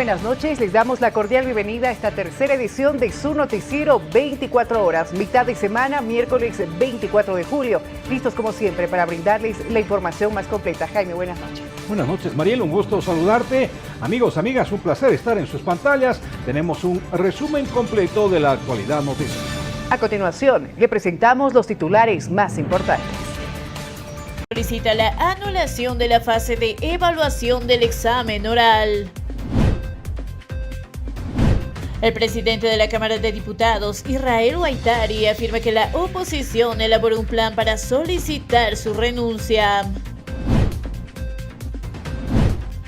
buenas noches, les damos la cordial bienvenida a esta tercera edición de su noticiero 24 horas, mitad de semana, miércoles 24 de julio. Listos como siempre para brindarles la información más completa. Jaime, buenas noches. Buenas noches, Mariel, un gusto saludarte. Amigos, amigas, un placer estar en sus pantallas. Tenemos un resumen completo de la actualidad noticiosa. A continuación, le presentamos los titulares más importantes. Solicita la anulación de la fase de evaluación del examen oral. El presidente de la Cámara de Diputados, Israel Huaytari, afirma que la oposición elaboró un plan para solicitar su renuncia.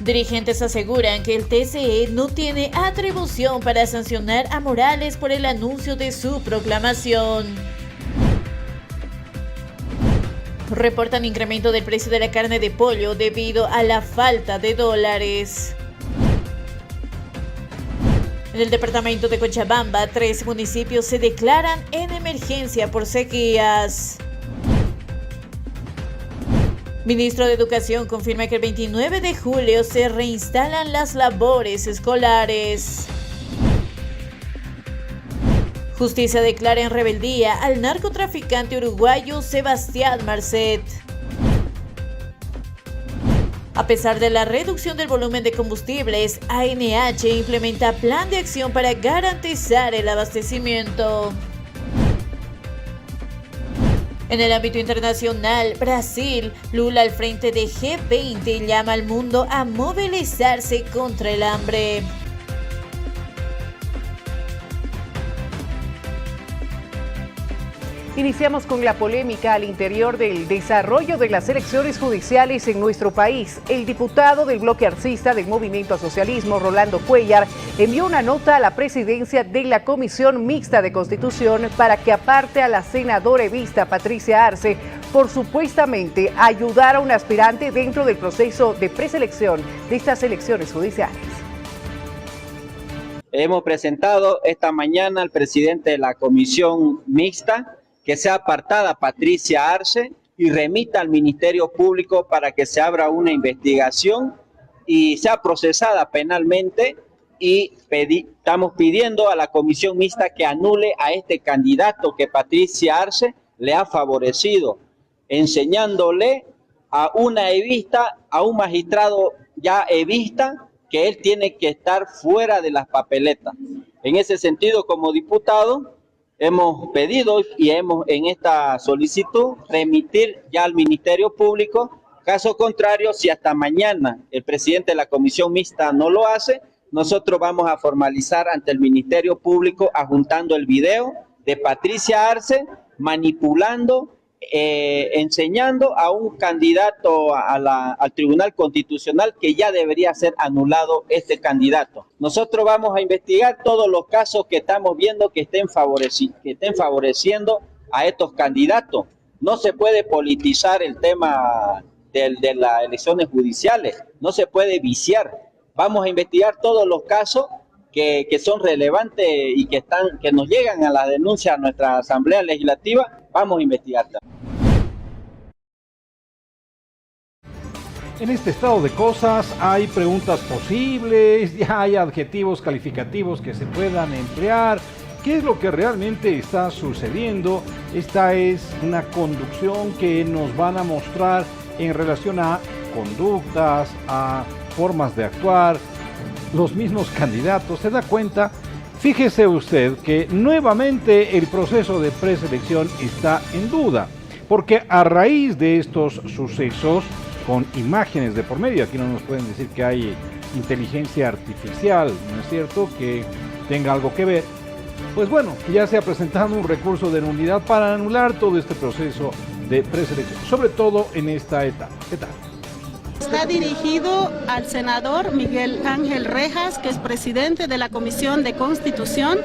Dirigentes aseguran que el TCE no tiene atribución para sancionar a Morales por el anuncio de su proclamación. Reportan incremento del precio de la carne de pollo debido a la falta de dólares. En el departamento de Cochabamba, 3 municipios se declaran en emergencia por sequías. Ministro de Educación confirma que el 29 de julio se reinstalan las labores escolares. Justicia declara en rebeldía al narcotraficante uruguayo Sebastián Marcet. A pesar de la reducción del volumen de combustibles, ANH implementa plan de acción para garantizar el abastecimiento. En el ámbito internacional, Brasil, Lula al frente de G20 llama al mundo a movilizarse contra el hambre. Iniciamos con la polémica al interior del desarrollo de las elecciones judiciales en nuestro país. El diputado del bloque arcista del Movimiento a Socialismo, Rolando Cuellar, envió una nota a la presidencia de la Comisión Mixta de Constitución para que aparte a la senadora evista Patricia Arce por supuestamente ayudar a un aspirante dentro del proceso de preselección de estas elecciones judiciales. Hemos presentado esta mañana al presidente de la Comisión Mixta que sea apartada Patricia Arce y remita al Ministerio Público para que se abra una investigación y sea procesada penalmente, y estamos pidiendo a la Comisión Mixta que anule a este candidato que Patricia Arce le ha favorecido, enseñándole a una evista, a un magistrado ya evista, que él tiene que estar fuera de las papeletas. En ese sentido, como diputado, hemos pedido y hemos en esta solicitud remitir ya al Ministerio Público. Caso contrario, si hasta mañana el presidente de la Comisión Mixta no lo hace, nosotros vamos a formalizar ante el Ministerio Público adjuntando el video de Patricia Arce manipulando, enseñando a un candidato al Tribunal Constitucional que ya debería ser anulado este candidato. Nosotros vamos a investigar todos los casos que estamos viendo que estén favoreciendo a estos candidatos. No se puede politizar el tema de las elecciones judiciales, no se puede viciar. Vamos a investigar todos los casos que son relevantes y que nos llegan a la denuncia a nuestra Asamblea Legislativa. Vamos a investigar. En este estado de cosas hay preguntas posibles, ya hay adjetivos calificativos que se puedan emplear. ¿Qué es lo que realmente está sucediendo? Esta es una conducción que nos van a mostrar en relación a conductas, a formas de actuar, los mismos candidatos. ¿Se da cuenta? Fíjese usted que nuevamente el proceso de preselección está en duda, porque a raíz de estos sucesos, con imágenes de por medio, aquí no nos pueden decir que hay inteligencia artificial, ¿no es cierto?, que tenga algo que ver, pues bueno, ya se ha presentado un recurso de nulidad para anular todo este proceso de preselección, sobre todo en esta etapa. ¿Qué tal? Está dirigido al senador Miguel Ángel Rejas, que es presidente de la Comisión de Constitución,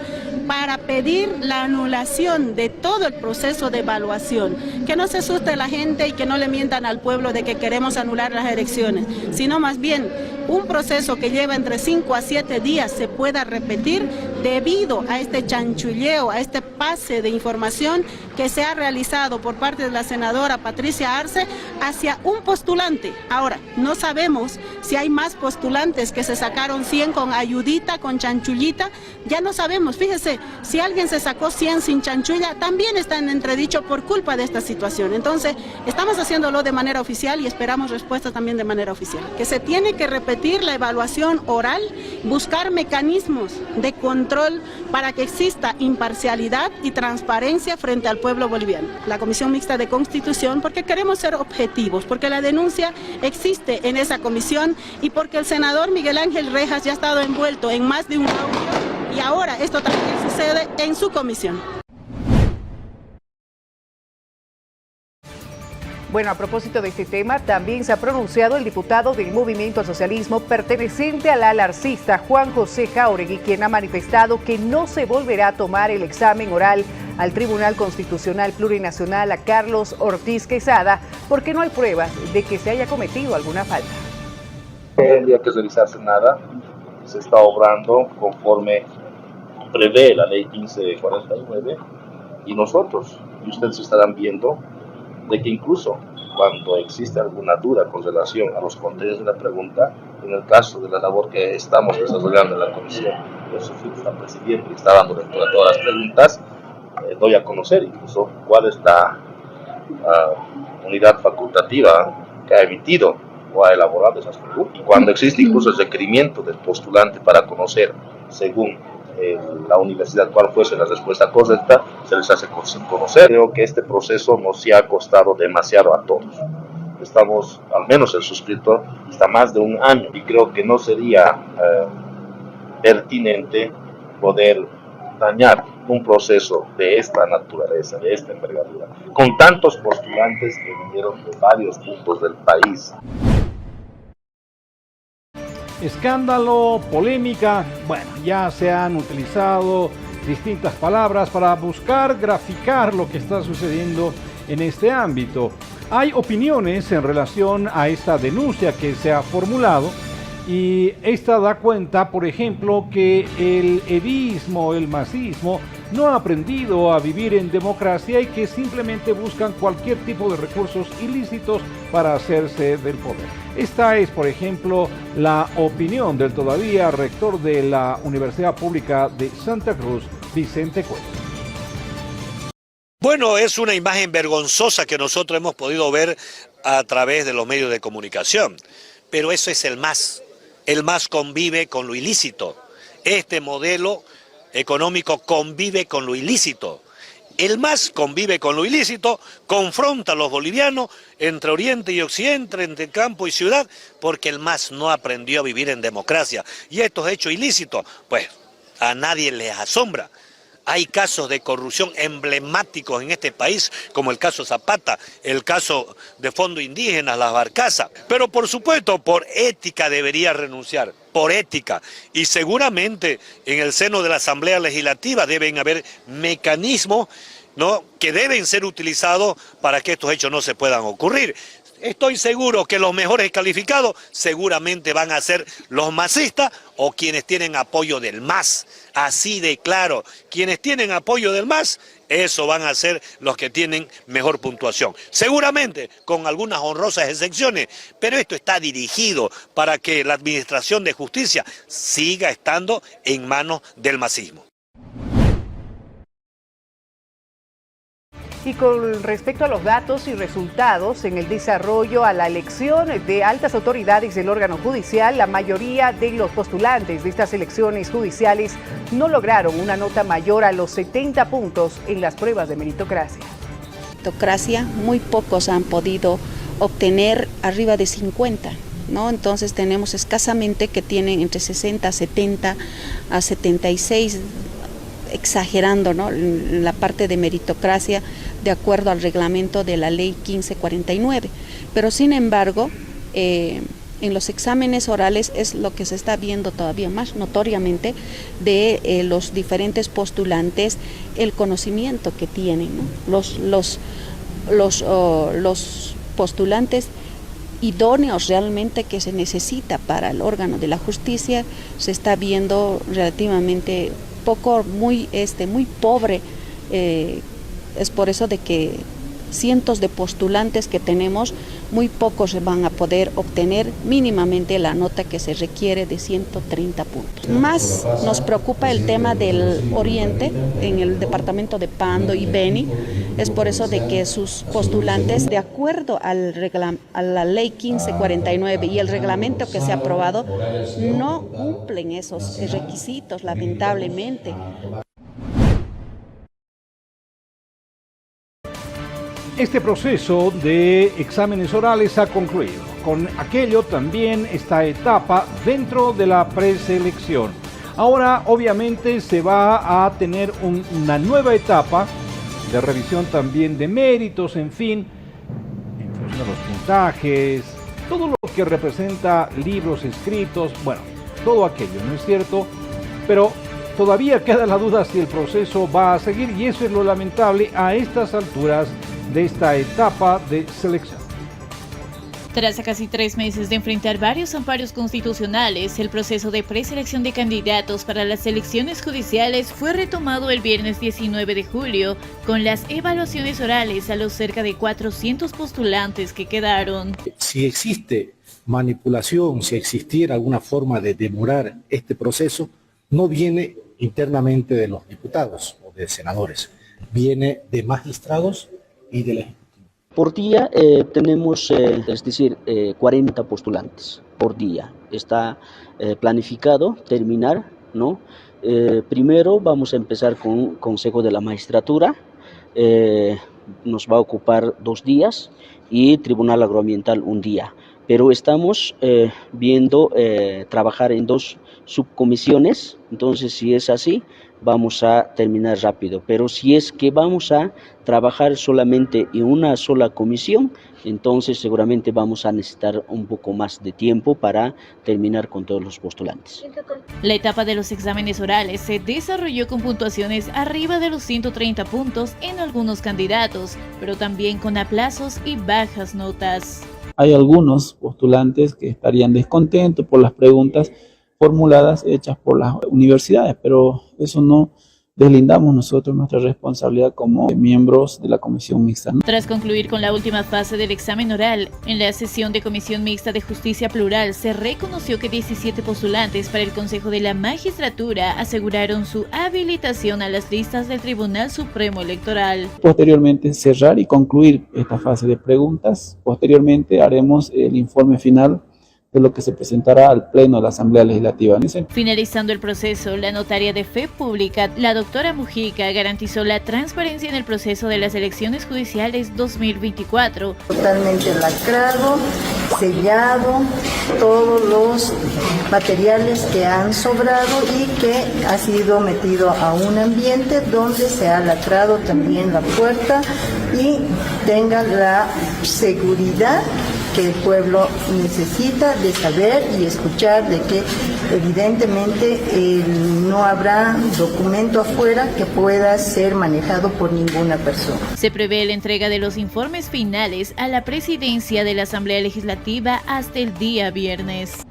para pedir la anulación de todo el proceso de evaluación. Que no se asuste la gente y que no le mientan al pueblo de que queremos anular las elecciones, sino más bien un proceso que lleva entre 5 a 7 días se pueda repetir debido a este chanchulleo, a este pase de información que se ha realizado por parte de la senadora Patricia Arce hacia un postulante. Ahora, no sabemos si hay más postulantes que se sacaron 100 con ayudita, con chanchullita, ya no sabemos. Fíjese, si alguien se sacó 100 sin chanchulla, también está en entredicho por culpa de esta situación. Entonces, estamos haciéndolo de manera oficial y esperamos respuesta también de manera oficial. Que se tiene que repetir la evaluación oral, buscar mecanismos de control para que exista imparcialidad y transparencia frente al pueblo boliviano. La Comisión Mixta de Constitución, porque queremos ser objetivos, porque la denuncia existe en esa comisión y porque el senador Miguel Ángel Rejas ya ha estado envuelto en más de un audio y ahora esto también sucede en su comisión. Bueno, a propósito de este tema, también se ha pronunciado el diputado del Movimiento al Socialismo perteneciente al ala arcista, Juan José Jáuregui, quien ha manifestado que no se volverá a tomar el examen oral al Tribunal Constitucional Plurinacional a Carlos Ortiz Quesada, porque no hay pruebas de que se haya cometido alguna falta. No tendría que realizarse nada, se está obrando conforme prevé la ley 1549 y nosotros, y ustedes estarán viendo, de que incluso cuando existe alguna duda con relación a los contenidos de la pregunta, en el caso de la labor que estamos desarrollando en la comisión, yo soy está presidiendo y está dando lectura a todas las preguntas, doy a conocer incluso cuál es la unidad facultativa que ha emitido o ha elaborado esas preguntas. Y cuando existe incluso el requerimiento del postulante para conocer, según la universidad cuál fuese la respuesta correcta, se les hace conocer. Creo que este proceso nos ha costado demasiado a todos. Estamos, al menos el suscriptor, está más de un año y creo que no sería pertinente poder dañar un proceso de esta naturaleza, de esta envergadura, con tantos postulantes que vinieron de varios puntos del país. Escándalo, polémica, bueno, ya se han utilizado distintas palabras para buscar graficar lo que está sucediendo en este ámbito. Hay opiniones en relación a esta denuncia que se ha formulado y esta da cuenta, por ejemplo, que el edismo, el masismo, no ha aprendido a vivir en democracia y que simplemente buscan cualquier tipo de recursos ilícitos para hacerse del poder. Esta es, por ejemplo, la opinión del todavía rector de la Universidad Pública de Santa Cruz, Vicente Cuellar. Bueno, es una imagen vergonzosa que nosotros hemos podido ver a través de los medios de comunicación, pero eso es el MAS. El MAS convive con lo ilícito. Este modelo económico convive con lo ilícito. El MAS convive con lo ilícito, confronta a los bolivianos entre Oriente y Occidente, entre campo y ciudad, porque el MAS no aprendió a vivir en democracia. Y estos hechos ilícitos, pues a nadie les asombra. Hay casos de corrupción emblemáticos en este país, como el caso Zapata, el caso de Fondo Indígena, las barcazas. Pero por supuesto, por ética debería renunciar, por ética. Y seguramente en el seno de la Asamblea Legislativa deben haber mecanismos, ¿no?, que deben ser utilizados para que estos hechos no se puedan ocurrir. Estoy seguro que los mejores calificados seguramente van a ser los masistas o quienes tienen apoyo del MAS. Así de claro, quienes tienen apoyo del MAS, eso van a ser los que tienen mejor puntuación. Seguramente con algunas honrosas excepciones, pero esto está dirigido para que la administración de justicia siga estando en manos del masismo. Y con respecto a los datos y resultados en el desarrollo a la elección de altas autoridades del órgano judicial, la mayoría de los postulantes de estas elecciones judiciales no lograron una nota mayor a los 70 puntos en las pruebas de meritocracia. Muy pocos han podido obtener arriba de 50. ¿No? Entonces tenemos escasamente que tienen entre 60, 70 a 76, exagerando, ¿no?, la parte de meritocracia de acuerdo al reglamento de la ley 1549. Pero sin embargo, en los exámenes orales es lo que se está viendo todavía más notoriamente de los diferentes postulantes, el conocimiento que tienen, ¿no? Los postulantes idóneos realmente que se necesita para el órgano de la justicia, se está viendo relativamente poco, muy pobre Es por eso de que cientos de postulantes que tenemos, muy pocos van a poder obtener mínimamente la nota que se requiere de 130 puntos. Más nos preocupa el tema del Oriente, en el departamento de Pando y Beni. Es por eso de que sus postulantes, de acuerdo a la ley 1549 y el reglamento que se ha aprobado, no cumplen esos requisitos, lamentablemente. Este proceso de exámenes orales ha concluido. Con aquello también esta etapa dentro de la preselección. Ahora obviamente se va a tener una nueva etapa de revisión también de méritos, en fin, en función de los puntajes, todo lo que representa libros escritos, bueno, todo aquello, ¿no es cierto? Pero todavía queda la duda si el proceso va a seguir y eso es lo lamentable a estas alturas de esta etapa de selección. Tras casi 3 meses de enfrentar varios amparos constitucionales, el proceso de preselección de candidatos para las elecciones judiciales fue retomado el viernes 19 de julio con las evaluaciones orales a los cerca de 400 postulantes que quedaron. Si existe manipulación, si existiera alguna forma de demorar este proceso, no viene internamente de los diputados o de senadores, viene de magistrados y del Ejecutivo. Por día tenemos, 40 postulantes por día. Está planificado terminar, ¿no? Primero vamos a empezar con Consejo de la Magistratura, nos va a ocupar 2 días y Tribunal Agroambiental 1 día. Pero estamos viendo trabajar en 2 subcomisiones, entonces si es así, vamos a terminar rápido. Pero si es que vamos a trabajar solamente en una sola comisión, entonces seguramente vamos a necesitar un poco más de tiempo para terminar con todos los postulantes. La etapa de los exámenes orales se desarrolló con puntuaciones arriba de los 130 puntos en algunos candidatos, pero también con aplazos y bajas notas. Hay algunos postulantes que estarían descontentos por las preguntas formuladas hechas por las universidades, pero eso no deslindamos nosotros nuestra responsabilidad como miembros de la Comisión Mixta. Tras concluir con la última fase del examen oral, en la sesión de Comisión Mixta de Justicia Plural se reconoció que 17 postulantes para el Consejo de la Magistratura aseguraron su habilitación a las listas del Tribunal Supremo Electoral. Posteriormente cerrar y concluir esta fase de preguntas. Posteriormente haremos el informe final de lo que se presentará al Pleno de la Asamblea Legislativa. Finalizando el proceso, la notaria de Fe Pública, la doctora Mujica, garantizó la transparencia en el proceso de las elecciones judiciales 2024. Totalmente lacrado, sellado, todos los materiales que han sobrado y que ha sido metido a un ambiente donde se ha lacrado también la puerta y tenga la seguridad que el pueblo necesita de saber y escuchar de que evidentemente no habrá documento afuera que pueda ser manejado por ninguna persona. Se prevé la entrega de los informes finales a la presidencia de la Asamblea Legislativa hasta el día viernes.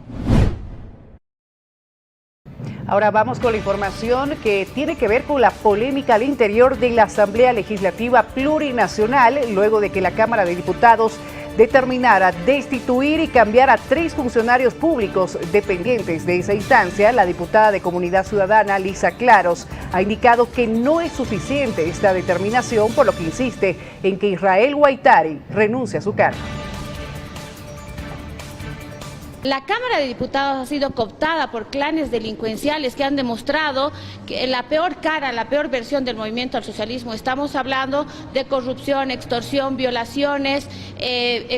Ahora vamos con la información que tiene que ver con la polémica al interior de la Asamblea Legislativa Plurinacional, luego de que la Cámara de Diputados determinara destituir y cambiar a 3 funcionarios públicos dependientes de esa instancia. La diputada de Comunidad Ciudadana, Lisa Claros, ha indicado que no es suficiente esta determinación, por lo que insiste en que Israel Guaitari renuncie a su cargo. La Cámara de Diputados ha sido cooptada por clanes delincuenciales que han demostrado que la peor cara, la peor versión del movimiento al socialismo. Estamos hablando de corrupción, extorsión, violaciones,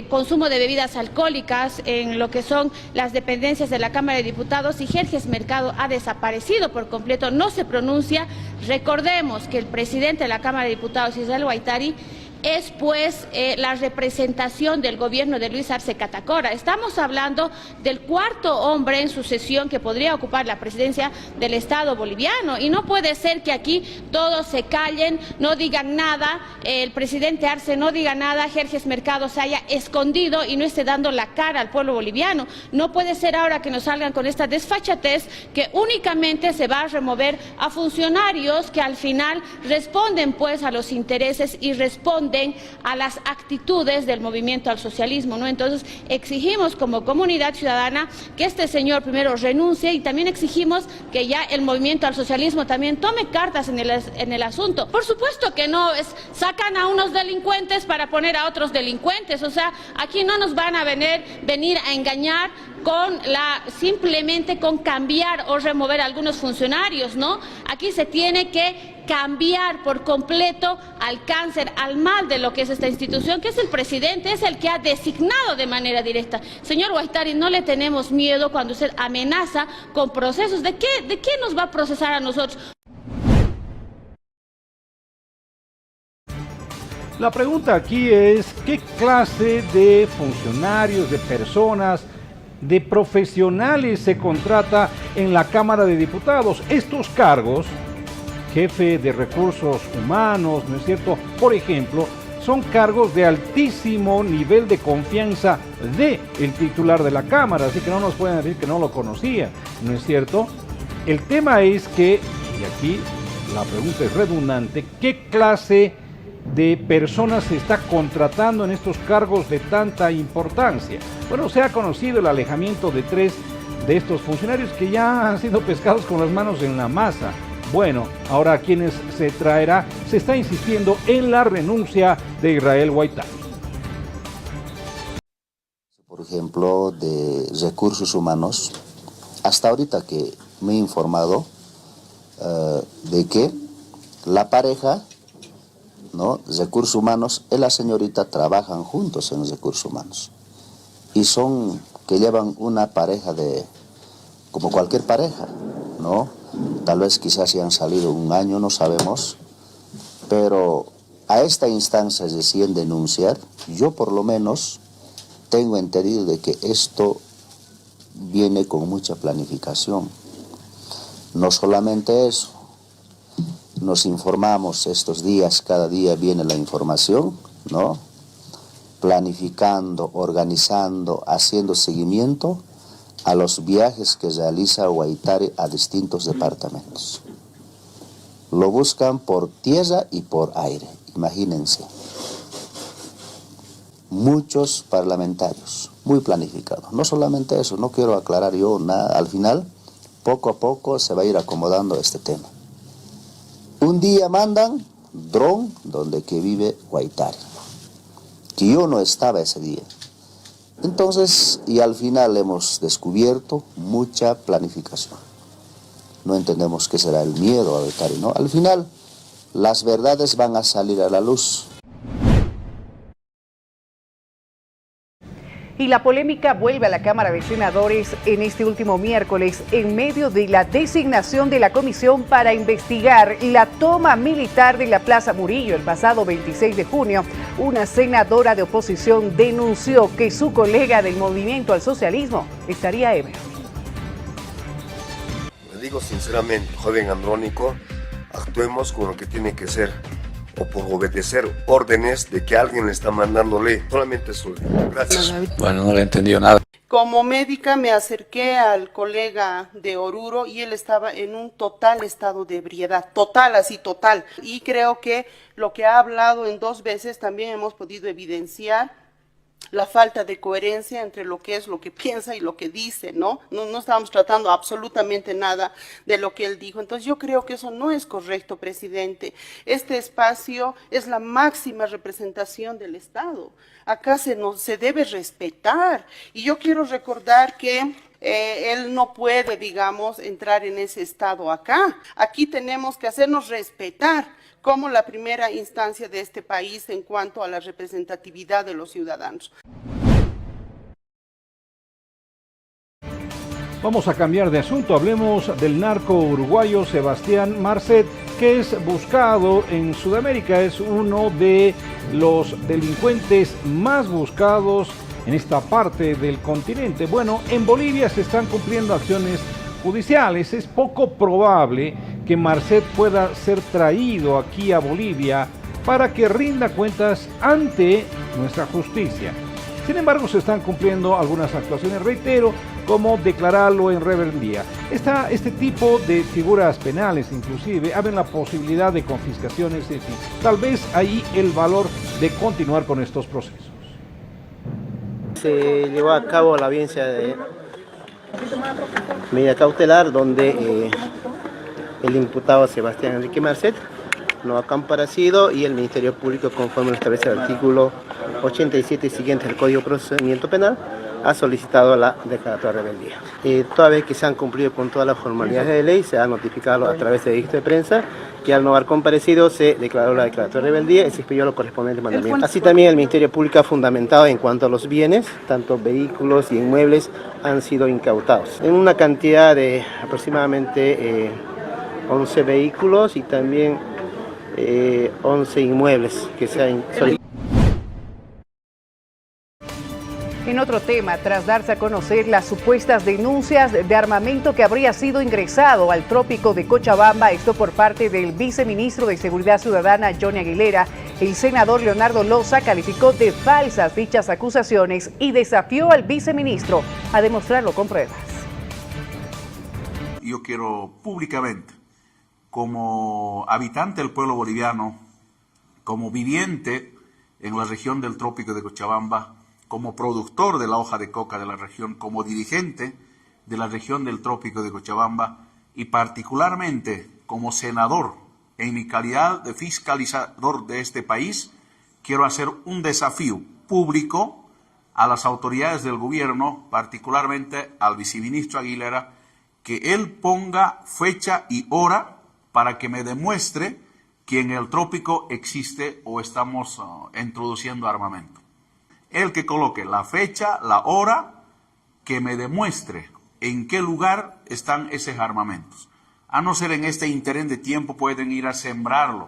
consumo de bebidas alcohólicas en lo que son las dependencias de la Cámara de Diputados, y Jerjes Mercado ha desaparecido por completo, no se pronuncia. Recordemos que el presidente de la Cámara de Diputados, Israel Guaitari, es pues la representación del gobierno de Luis Arce Catacora. Estamos hablando del cuarto hombre en sucesión que podría ocupar la presidencia del Estado boliviano, y no puede ser que aquí todos se callen, no digan nada, el presidente Arce no diga nada, Jerjes Mercado se haya escondido y no esté dando la cara al pueblo boliviano. No puede ser ahora que nos salgan con esta desfachatez que únicamente se va a remover a funcionarios que al final responden pues a los intereses y responden a las actitudes del movimiento al socialismo, ¿no? Entonces exigimos como comunidad ciudadana que este señor primero renuncie, y también exigimos que ya el movimiento al socialismo también tome cartas en el asunto. Por supuesto que no sacan a unos delincuentes para poner a otros delincuentes, o sea, aquí no nos van a venir a engañar simplemente con cambiar o remover a algunos funcionarios, ¿no? Aquí se tiene que cambiar por completo al cáncer, al mal de lo que es esta institución, que es el presidente, es el que ha designado de manera directa. Señor Huaytari, no le tenemos miedo cuando usted amenaza con procesos. ¿De qué nos va a procesar a nosotros? La pregunta aquí es, ¿qué clase de funcionarios, de personas, de profesionales se contrata en la Cámara de Diputados? Estos cargos, jefe de recursos humanos, ¿no es cierto?, por ejemplo, son cargos de altísimo nivel de confianza del titular de la Cámara, así que no nos pueden decir que no lo conocía, ¿no es cierto? El tema es que, y aquí la pregunta es redundante, ¿qué clase de personas se está contratando en estos cargos de tanta importancia? Bueno, se ha conocido el alejamiento de 3 de estos funcionarios que ya han sido pescados con las manos en la masa. Bueno, ahora a quienes se traerá, se está insistiendo en la renuncia de Israel Huaytari. Por ejemplo, de recursos humanos, hasta ahorita que me he informado de que la pareja, ¿no?, recursos humanos y la señorita trabajan juntos en recursos humanos, y que llevan una pareja como cualquier pareja, ¿no? Tal vez quizás se han salido un año, no sabemos, pero a esta instancia recién denunciar, yo por lo menos tengo entendido de que esto viene con mucha planificación. No solamente eso, nos informamos estos días, cada día viene la información, ¿no?, planificando, organizando, haciendo seguimiento a los viajes que realiza Huaytari a distintos departamentos. Lo buscan por tierra y por aire, imagínense. Muchos parlamentarios, muy planificados. No solamente eso, no quiero aclarar yo nada, al final, poco a poco se va a ir acomodando este tema. Un día mandan dron donde que vive Huaytari, que yo no estaba ese día. Entonces, y al final hemos descubierto mucha planificación. No entendemos qué será el miedo a Huaytari, ¿no? Al final, las verdades van a salir a la luz. Y la polémica vuelve a la Cámara de Senadores en este último miércoles en medio de la designación de la comisión para investigar la toma militar de la Plaza Murillo el pasado 26 de junio. Una senadora de oposición denunció que su colega del Movimiento al Socialismo estaría ebrio. Le digo sinceramente, joven Andrónico, actuemos con lo que tiene que ser, o por obedecer órdenes de que alguien le está mandándole. Solamente eso. Gracias. Bueno, no le he entendido nada. Como médica me acerqué al colega de Oruro y él estaba en un total estado de ebriedad, total, así total. Y creo que lo que ha hablado en 2 veces también hemos podido evidenciar la falta de coherencia entre lo que piensa y lo que dice, ¿no? No estábamos tratando absolutamente nada de lo que él dijo. Entonces yo creo que eso no es correcto, presidente. Este espacio es la máxima representación del Estado. Acá se debe respetar. Y yo quiero recordar que él no puede, digamos, entrar en ese estado acá. Aquí tenemos que hacernos respetar como la primera instancia de este país en cuanto a la representatividad de los ciudadanos. Vamos a cambiar de asunto, hablemos del narco uruguayo Sebastián Marcet, que es buscado en Sudamérica, es uno de los delincuentes más buscados en esta parte del continente. Bueno, en Bolivia se están cumpliendo acciones judiciales. Es poco probable que Marcet pueda ser traído aquí a Bolivia para que rinda cuentas ante nuestra justicia. Sin embargo, se están cumpliendo algunas actuaciones, reitero, como declararlo en rebeldía. Este tipo de figuras penales, inclusive, abren la posibilidad de confiscaciones, en fin. Tal vez ahí el valor de continuar con estos procesos. Se llevó a cabo la audiencia de medida cautelar donde el imputado Sebastián Enrique Marcet no ha comparecido y el Ministerio Público, conforme lo establece el artículo 87 y siguiente del Código de Procedimiento Penal, ha solicitado la declaratoria de rebeldía. Toda vez que se han cumplido con todas las formalidades de ley, se ha notificado a través de edicto de prensa que al no haber comparecido se declaró la declaratoria de rebeldía y se expidió lo correspondiente mandamiento. Así también el Ministerio Público ha fundamentado en cuanto a los bienes, tanto vehículos y inmuebles han sido incautados en una cantidad de aproximadamente 11 vehículos y también 11 inmuebles que se han solicitado. En otro tema, tras darse a conocer las supuestas denuncias de armamento que habría sido ingresado al trópico de Cochabamba, esto por parte del viceministro de Seguridad Ciudadana, Johnny Aguilera, el senador Leonardo Loza calificó de falsas dichas acusaciones y desafió al viceministro a demostrarlo con pruebas. Yo quiero públicamente, como habitante del pueblo boliviano, como viviente en la región del trópico de Cochabamba, como productor de la hoja de coca de la región, como dirigente de la región del trópico de Cochabamba y particularmente como senador en mi calidad de fiscalizador de este país, quiero hacer un desafío público a las autoridades del gobierno, particularmente al viceministro Aguilera, que él ponga fecha y hora para que me demuestre que en el trópico existe o estamos introduciendo armamento. El que coloque la fecha, la hora, que me demuestre en qué lugar están esos armamentos. A no ser en este interés de tiempo pueden ir a sembrarlo,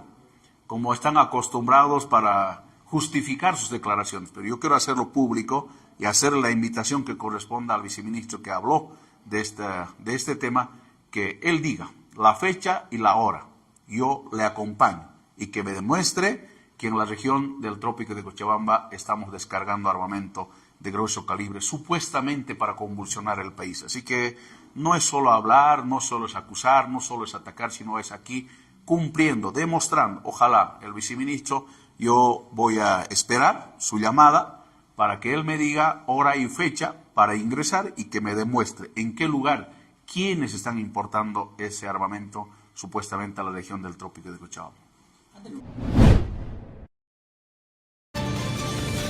como están acostumbrados para justificar sus declaraciones. Pero yo quiero hacerlo público y hacer la invitación que corresponda al viceministro que habló de este tema, que él diga la fecha y la hora. Yo le acompaño y que me demuestre que en la región del trópico de Cochabamba estamos descargando armamento de grueso calibre, supuestamente para convulsionar el país. Así que no es solo hablar, no solo es acusar, no solo es atacar, sino es aquí cumpliendo, demostrando. Ojalá el viceministro, yo voy a esperar su llamada para que él me diga hora y fecha para ingresar y que me demuestre en qué lugar, quiénes están importando ese armamento supuestamente a la región del trópico de Cochabamba.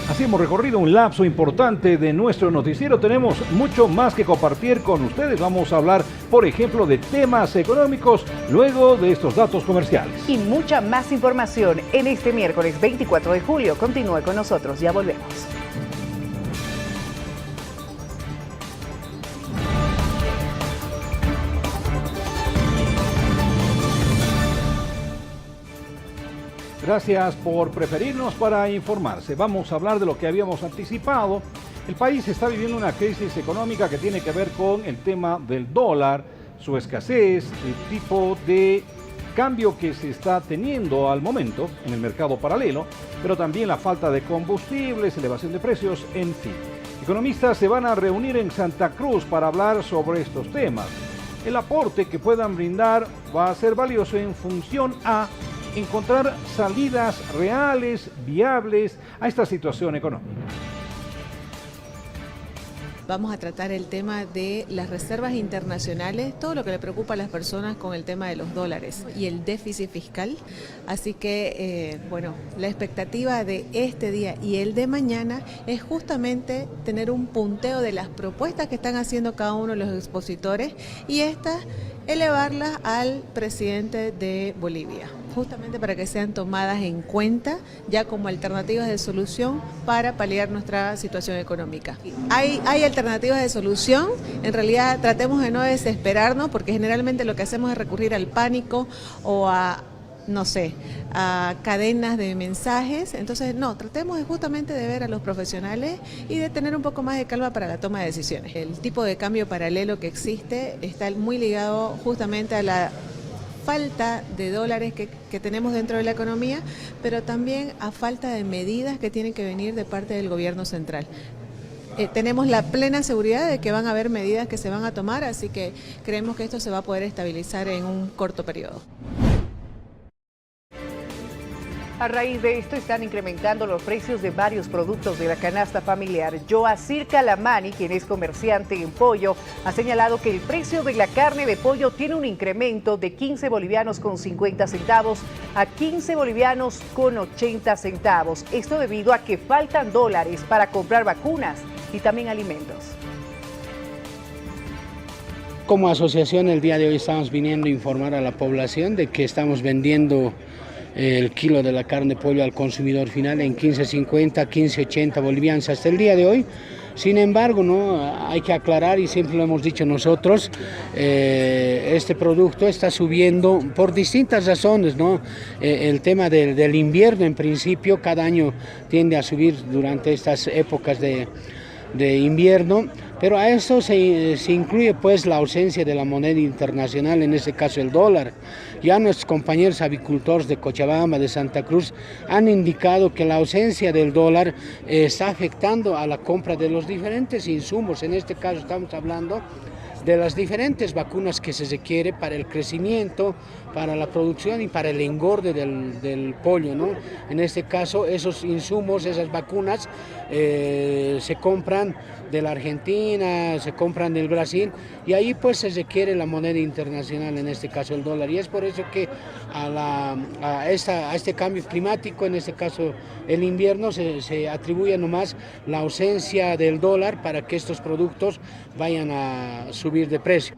Así hemos recorrido un lapso importante de nuestro noticiero. Tenemos mucho más que compartir con ustedes. Vamos a hablar, por ejemplo, de temas económicos luego de estos datos comerciales. Y mucha más información en este miércoles 24 de julio. Continúe con nosotros, ya volvemos. Gracias por preferirnos para informarse. Vamos a hablar de lo que habíamos anticipado. El país está viviendo una crisis económica que tiene que ver con el tema del dólar, su escasez, el tipo de cambio que se está teniendo al momento en el mercado paralelo, pero también la falta de combustibles, elevación de precios, en fin. Economistas se van a reunir en Santa Cruz para hablar sobre estos temas. El aporte que puedan brindar va a ser valioso en función a encontrar salidas reales, viables a esta situación económica. Vamos a tratar el tema de las reservas internacionales, todo lo que le preocupa a las personas con el tema de los dólares y el déficit fiscal. Así que, bueno, la expectativa de este día y el de mañana es justamente tener un punteo de las propuestas que están haciendo cada uno de los expositores y estas elevarlas al presidente de Bolivia, justamente para que sean tomadas en cuenta ya como alternativas de solución para paliar nuestra situación económica. Hay alternativas de solución, en realidad tratemos de no desesperarnos porque generalmente lo que hacemos es recurrir al pánico o a no sé, a cadenas de mensajes. Entonces, no, tratemos justamente de ver a los profesionales y de tener un poco más de calma para la toma de decisiones. El tipo de cambio paralelo que existe está muy ligado justamente a la falta de dólares que tenemos dentro de la economía, pero también a falta de medidas que tienen que venir de parte del gobierno central. Tenemos la plena seguridad de que van a haber medidas que se van a tomar, así que creemos que esto se va a poder estabilizar en un corto periodo. A raíz de esto están incrementando los precios de varios productos de la canasta familiar. Joacir Calamani, quien es comerciante en pollo, ha señalado que el precio de la carne de pollo tiene un incremento de 15 bolivianos con 50 centavos a 15 bolivianos con 80 centavos. Esto debido a que faltan dólares para comprar vacunas y también alimentos. Como asociación, el día de hoy estamos viniendo a informar a la población de que estamos vendiendo el kilo de la carne de pollo al consumidor final en 15.50, 15.80 bolivianos hasta el día de hoy. Sin embargo, ¿no? Hay que aclarar, y siempre lo hemos dicho nosotros, este producto está subiendo por distintas razones, ¿no? El tema del invierno, en principio, cada año tiende a subir durante estas épocas de invierno, pero a eso se incluye pues la ausencia de la moneda internacional, en este caso el dólar. Ya nuestros compañeros avicultores de Cochabamba, de Santa Cruz, han indicado que la ausencia del dólar está afectando a la compra de los diferentes insumos. En este caso estamos hablando de las diferentes vacunas que se requiere para el crecimiento, para la producción y para el engorde del pollo, ¿no? En este caso, esos insumos, esas vacunas, se compran de la Argentina, se compran del Brasil, y ahí pues se requiere la moneda internacional, en este caso el dólar. Y es por eso que a este cambio climático, en este caso el invierno, se atribuye nomás la ausencia del dólar para que estos productos vayan a subir de precio.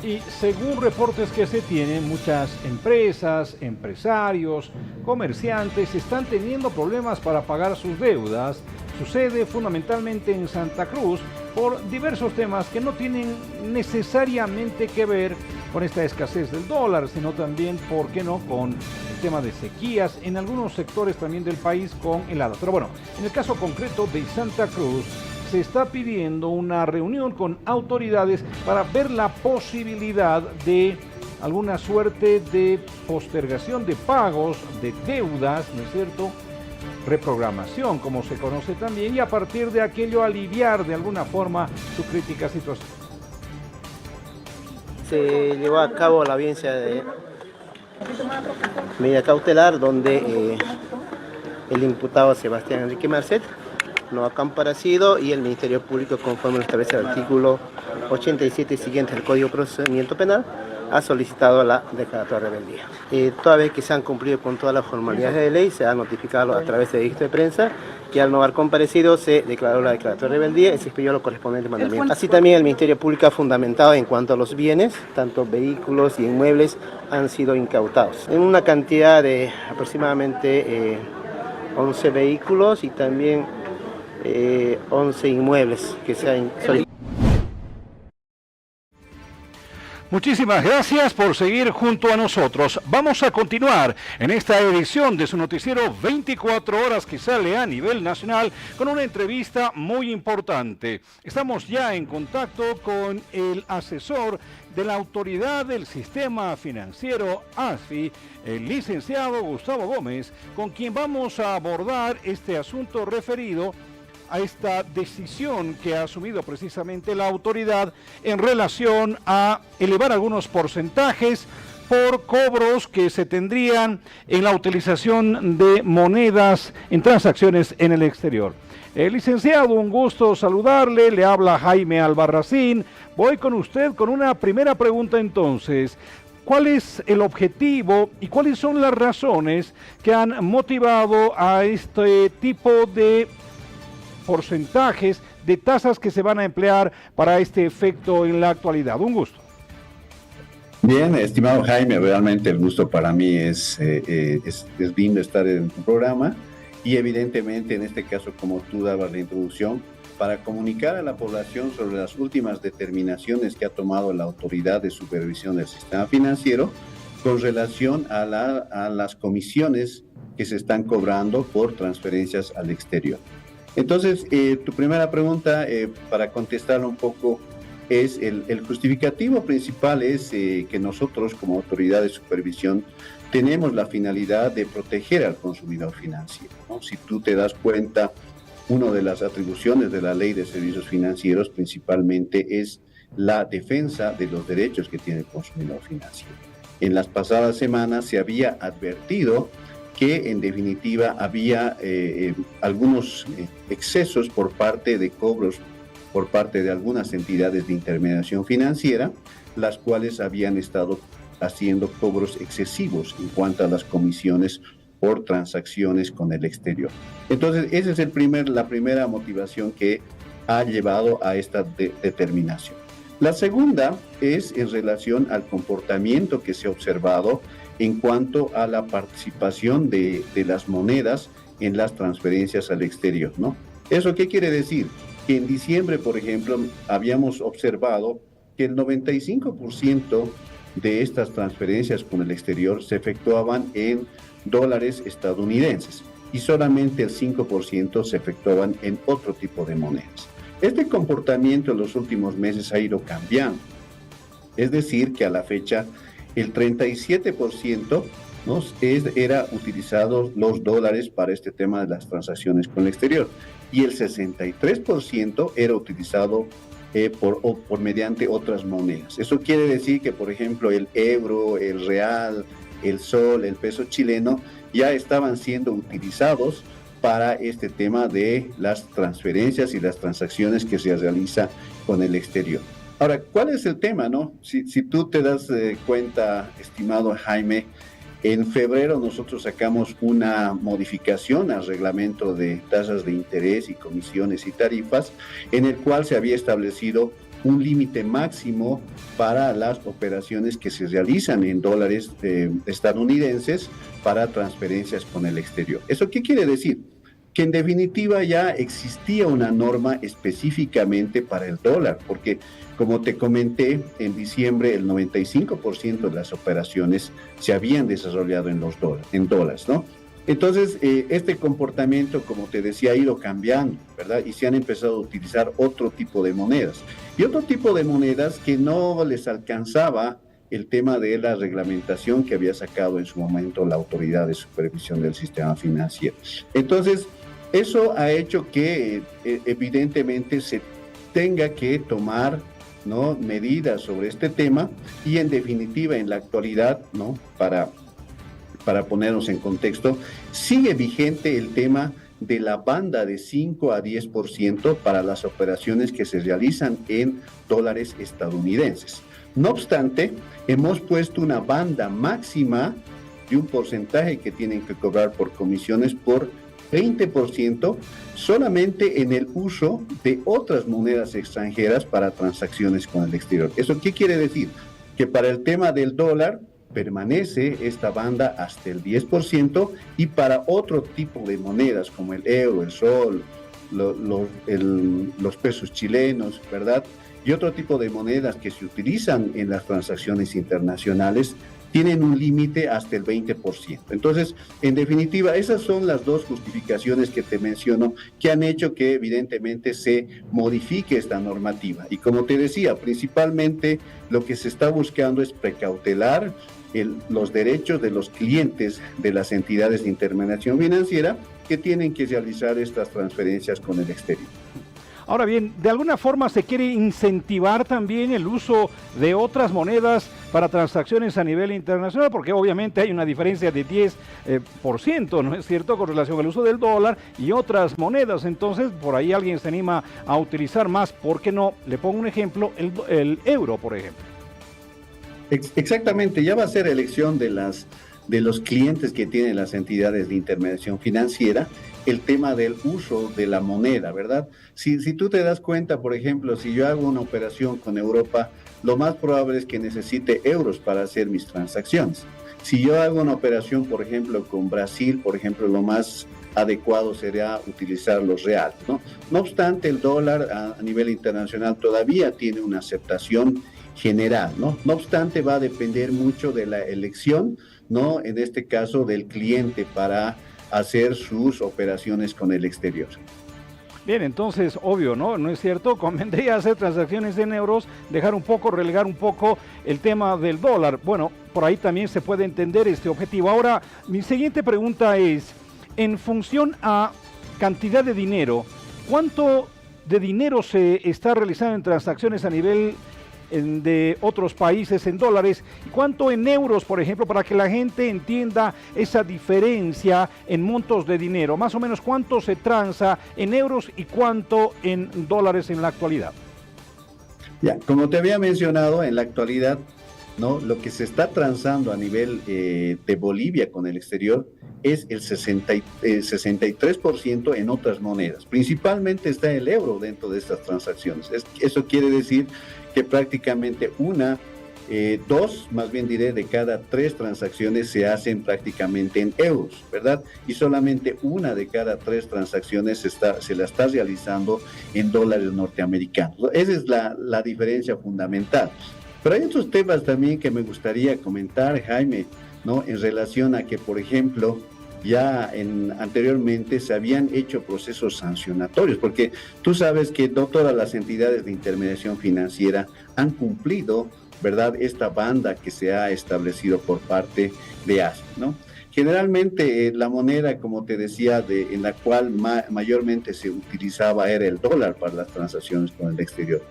Y según reportes que se tienen, muchas empresas, empresarios, comerciantes están teniendo problemas para pagar sus deudas. Sucede fundamentalmente en Santa Cruz por diversos temas que no tienen necesariamente que ver con esta escasez del dólar, sino también, ¿por qué no?, con el tema de sequías en algunos sectores también del país con heladas. Pero bueno, en el caso concreto de Santa Cruz, se está pidiendo una reunión con autoridades para ver la posibilidad de alguna suerte de postergación de pagos, de deudas, ¿no es cierto?, reprogramación, como se conoce también, y a partir de aquello aliviar de alguna forma su crítica situación. Se llevó a cabo la audiencia de medida cautelar donde el imputado Sebastián Enrique Marcet no ha comparecido y el Ministerio Público, conforme lo establece el artículo 87 siguiente del Código de Procedimiento Penal, ha solicitado la declaratoria de rebeldía. Toda vez que se han cumplido con todas las formalidades de ley, se ha notificado a través de edicto de prensa que al no haber comparecido se declaró la declaratoria de rebeldía y se expidió los correspondientes mandamientos. Así también el Ministerio Público ha fundamentado en cuanto a los bienes, tanto vehículos y inmuebles han sido incautados en una cantidad de aproximadamente 11 vehículos y también 11 inmuebles que se han solicitado. Muchísimas gracias por seguir junto a nosotros. Vamos a continuar en esta edición de su noticiero 24 horas que sale a nivel nacional con una entrevista muy importante. Estamos ya en contacto con el asesor de la Autoridad del Sistema Financiero, ASFI, el licenciado Gustavo Gómez, con quien vamos a abordar este asunto referido a esta decisión que ha asumido precisamente la autoridad en relación a elevar algunos porcentajes por cobros que se tendrían en la utilización de monedas en transacciones en el exterior. Licenciado, un gusto saludarle, le habla Jaime Albarracín. Voy con usted con una primera pregunta entonces. ¿Cuál es el objetivo y cuáles son las razones que han motivado a este tipo de porcentajes de tasas que se van a emplear para este efecto en la actualidad? Un gusto. Bien, estimado Jaime, realmente el gusto para mí es lindo estar en tu programa y evidentemente en este caso, como tú dabas la introducción, para comunicar a la población sobre las últimas determinaciones que ha tomado la Autoridad de Supervisión del Sistema Financiero con relación a las comisiones que se están cobrando por transferencias al exterior. Entonces, tu primera pregunta, para contestarla un poco, es el justificativo principal es que nosotros como autoridad de supervisión tenemos la finalidad de proteger al consumidor financiero, ¿no? Si tú te das cuenta, una de las atribuciones de la Ley de Servicios Financieros principalmente es la defensa de los derechos que tiene el consumidor financiero. En las pasadas semanas se había advertido que en definitiva había algunos excesos por parte de cobros por parte de algunas entidades de intermediación financiera, las cuales habían estado haciendo cobros excesivos en cuanto a las comisiones por transacciones con el exterior. Entonces, esa es la primera motivación que ha llevado a esta determinación. La segunda es en relación al comportamiento que se ha observado en cuanto a la participación de las monedas en las transferencias al exterior, ¿no? ¿Eso qué quiere decir? Que en diciembre, por ejemplo, habíamos observado que el 95% de estas transferencias con el exterior se efectuaban en dólares estadounidenses y solamente el 5% se efectuaban en otro tipo de monedas. Este comportamiento en los últimos meses ha ido cambiando. Es decir, que a la fecha el 37% ¿no? era utilizado los dólares para este tema de las transacciones con el exterior y el 63% era utilizado por mediante otras monedas. Eso quiere decir que, por ejemplo, el euro, el real, el sol, el peso chileno ya estaban siendo utilizados para este tema de las transferencias y las transacciones que se realiza con el exterior. Ahora, ¿cuál es el tema, no? Si tú te das cuenta, estimado Jaime, en febrero nosotros sacamos una modificación al reglamento de tasas de interés y comisiones y tarifas, en el cual se había establecido un límite máximo para las operaciones que se realizan en dólares estadounidenses para transferencias con el exterior. ¿Eso qué quiere decir? Que en definitiva ya existía una norma específicamente para el dólar, porque como te comenté, en diciembre el 95% de las operaciones se habían desarrollado en dólares, ¿no? Entonces, este comportamiento, como te decía, ha ido cambiando, ¿verdad? Y se han empezado a utilizar otro tipo de monedas. Y otro tipo de monedas que no les alcanzaba el tema de la reglamentación que había sacado en su momento la Autoridad de Supervisión del Sistema Financiero. Entonces, eso ha hecho que evidentemente se tenga que tomar, ¿no?, medidas sobre este tema y en definitiva en la actualidad, ¿no?, para ponernos en contexto, sigue vigente el tema de la banda de 5 a 10% para las operaciones que se realizan en dólares estadounidenses. No obstante, hemos puesto una banda máxima de un porcentaje que tienen que cobrar por comisiones por 20% solamente en el uso de otras monedas extranjeras para transacciones con el exterior. ¿Eso qué quiere decir? Que para el tema del dólar permanece esta banda hasta el 10% y para otro tipo de monedas como el euro, el sol, los pesos chilenos, ¿verdad? Y otro tipo de monedas que se utilizan en las transacciones internacionales tienen un límite hasta el 20%. Entonces, en definitiva, esas son las dos justificaciones que te menciono que han hecho que evidentemente se modifique esta normativa. Y como te decía, principalmente lo que se está buscando es precautelar los derechos de los clientes de las entidades de intermediación financiera que tienen que realizar estas transferencias con el exterior. Ahora bien, de alguna forma se quiere incentivar también el uso de otras monedas para transacciones a nivel internacional, porque obviamente hay una diferencia de 10%, ¿no es cierto?, con relación al uso del dólar y otras monedas. Entonces, por ahí alguien se anima a utilizar más. ¿Por qué no? Le pongo un ejemplo, el euro, por ejemplo. Exactamente, ya va a ser elección de los clientes que tienen las entidades de intermediación financiera, el tema del uso de la moneda, ¿verdad? Si tú te das cuenta, por ejemplo, si yo hago una operación con Europa, lo más probable es que necesite euros para hacer mis transacciones. Si yo hago una operación, por ejemplo, con Brasil, por ejemplo, lo más adecuado sería utilizar los reales, ¿no? No obstante, el dólar a nivel internacional todavía tiene una aceptación general, ¿no? No obstante, va a depender mucho de la elección, ¿no? En este caso, del cliente para hacer sus operaciones con el exterior. Bien, entonces, obvio, ¿no? ¿No es cierto? Convendría hacer transacciones en euros, dejar un poco, relegar un poco el tema del dólar. Bueno, por ahí también se puede entender este objetivo. Ahora, mi siguiente pregunta es, en función a cantidad de dinero, ¿cuánto de dinero se está realizando en transacciones a nivel de otros países en dólares y cuánto en euros, por ejemplo, para que la gente entienda esa diferencia en montos de dinero? Más o menos cuánto se transa en euros y cuánto en dólares en la actualidad. Ya, como te había mencionado, en la actualidad, ¿no? Lo que se está transando a nivel de Bolivia con el exterior es el 63% en otras monedas. Principalmente está el euro dentro de estas transacciones. Eso quiere decir que prácticamente dos, más bien diré, de cada 3 transacciones se hacen prácticamente en euros, ¿verdad? Y solamente una de cada 3 transacciones se la está realizando en dólares norteamericanos. Esa es la diferencia fundamental. Pero hay otros temas también que me gustaría comentar, Jaime, ¿no? En relación a que, por ejemplo, ya anteriormente se habían hecho procesos sancionatorios, porque tú sabes que no todas las entidades de intermediación financiera han cumplido, ¿verdad?, esta banda que se ha establecido por parte de ASP, ¿no? Generalmente la moneda, como te decía, en la cual mayormente se utilizaba era el dólar para las transacciones con el exterior.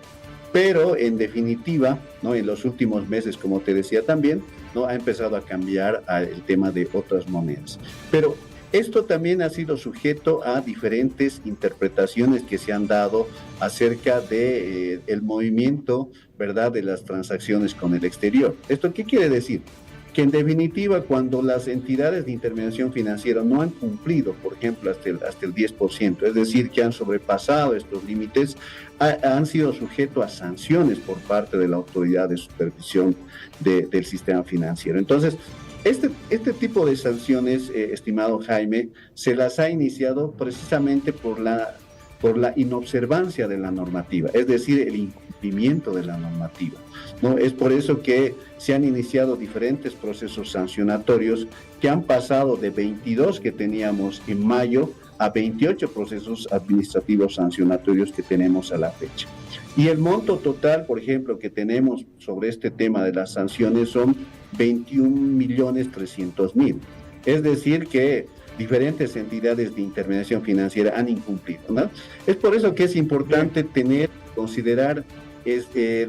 Pero en definitiva, ¿no?, en los últimos meses, como te decía también, ¿no?, ha empezado a cambiar el tema de otras monedas. Pero esto también ha sido sujeto a diferentes interpretaciones que se han dado acerca de el movimiento, ¿verdad?, de las transacciones con el exterior. ¿Esto qué quiere decir? Que en definitiva, cuando las entidades de intermediación financiera no han cumplido, por ejemplo, hasta el 10%, es decir, que han sobrepasado estos límites, han sido sujetos a sanciones por parte de la autoridad de supervisión del sistema financiero. Entonces, este tipo de sanciones, estimado Jaime, se las ha iniciado precisamente por la inobservancia de la normativa, es decir, el incumplimiento de la normativa, ¿no? Es por eso que se han iniciado diferentes procesos sancionatorios que han pasado de 22 que teníamos en mayo a 28 procesos administrativos sancionatorios que tenemos a la fecha. Y el monto total, por ejemplo, que tenemos sobre este tema de las sanciones son 21.300.000. Es decir que diferentes entidades de intermediación financiera han incumplido, ¿no? Es por eso que es importante considerar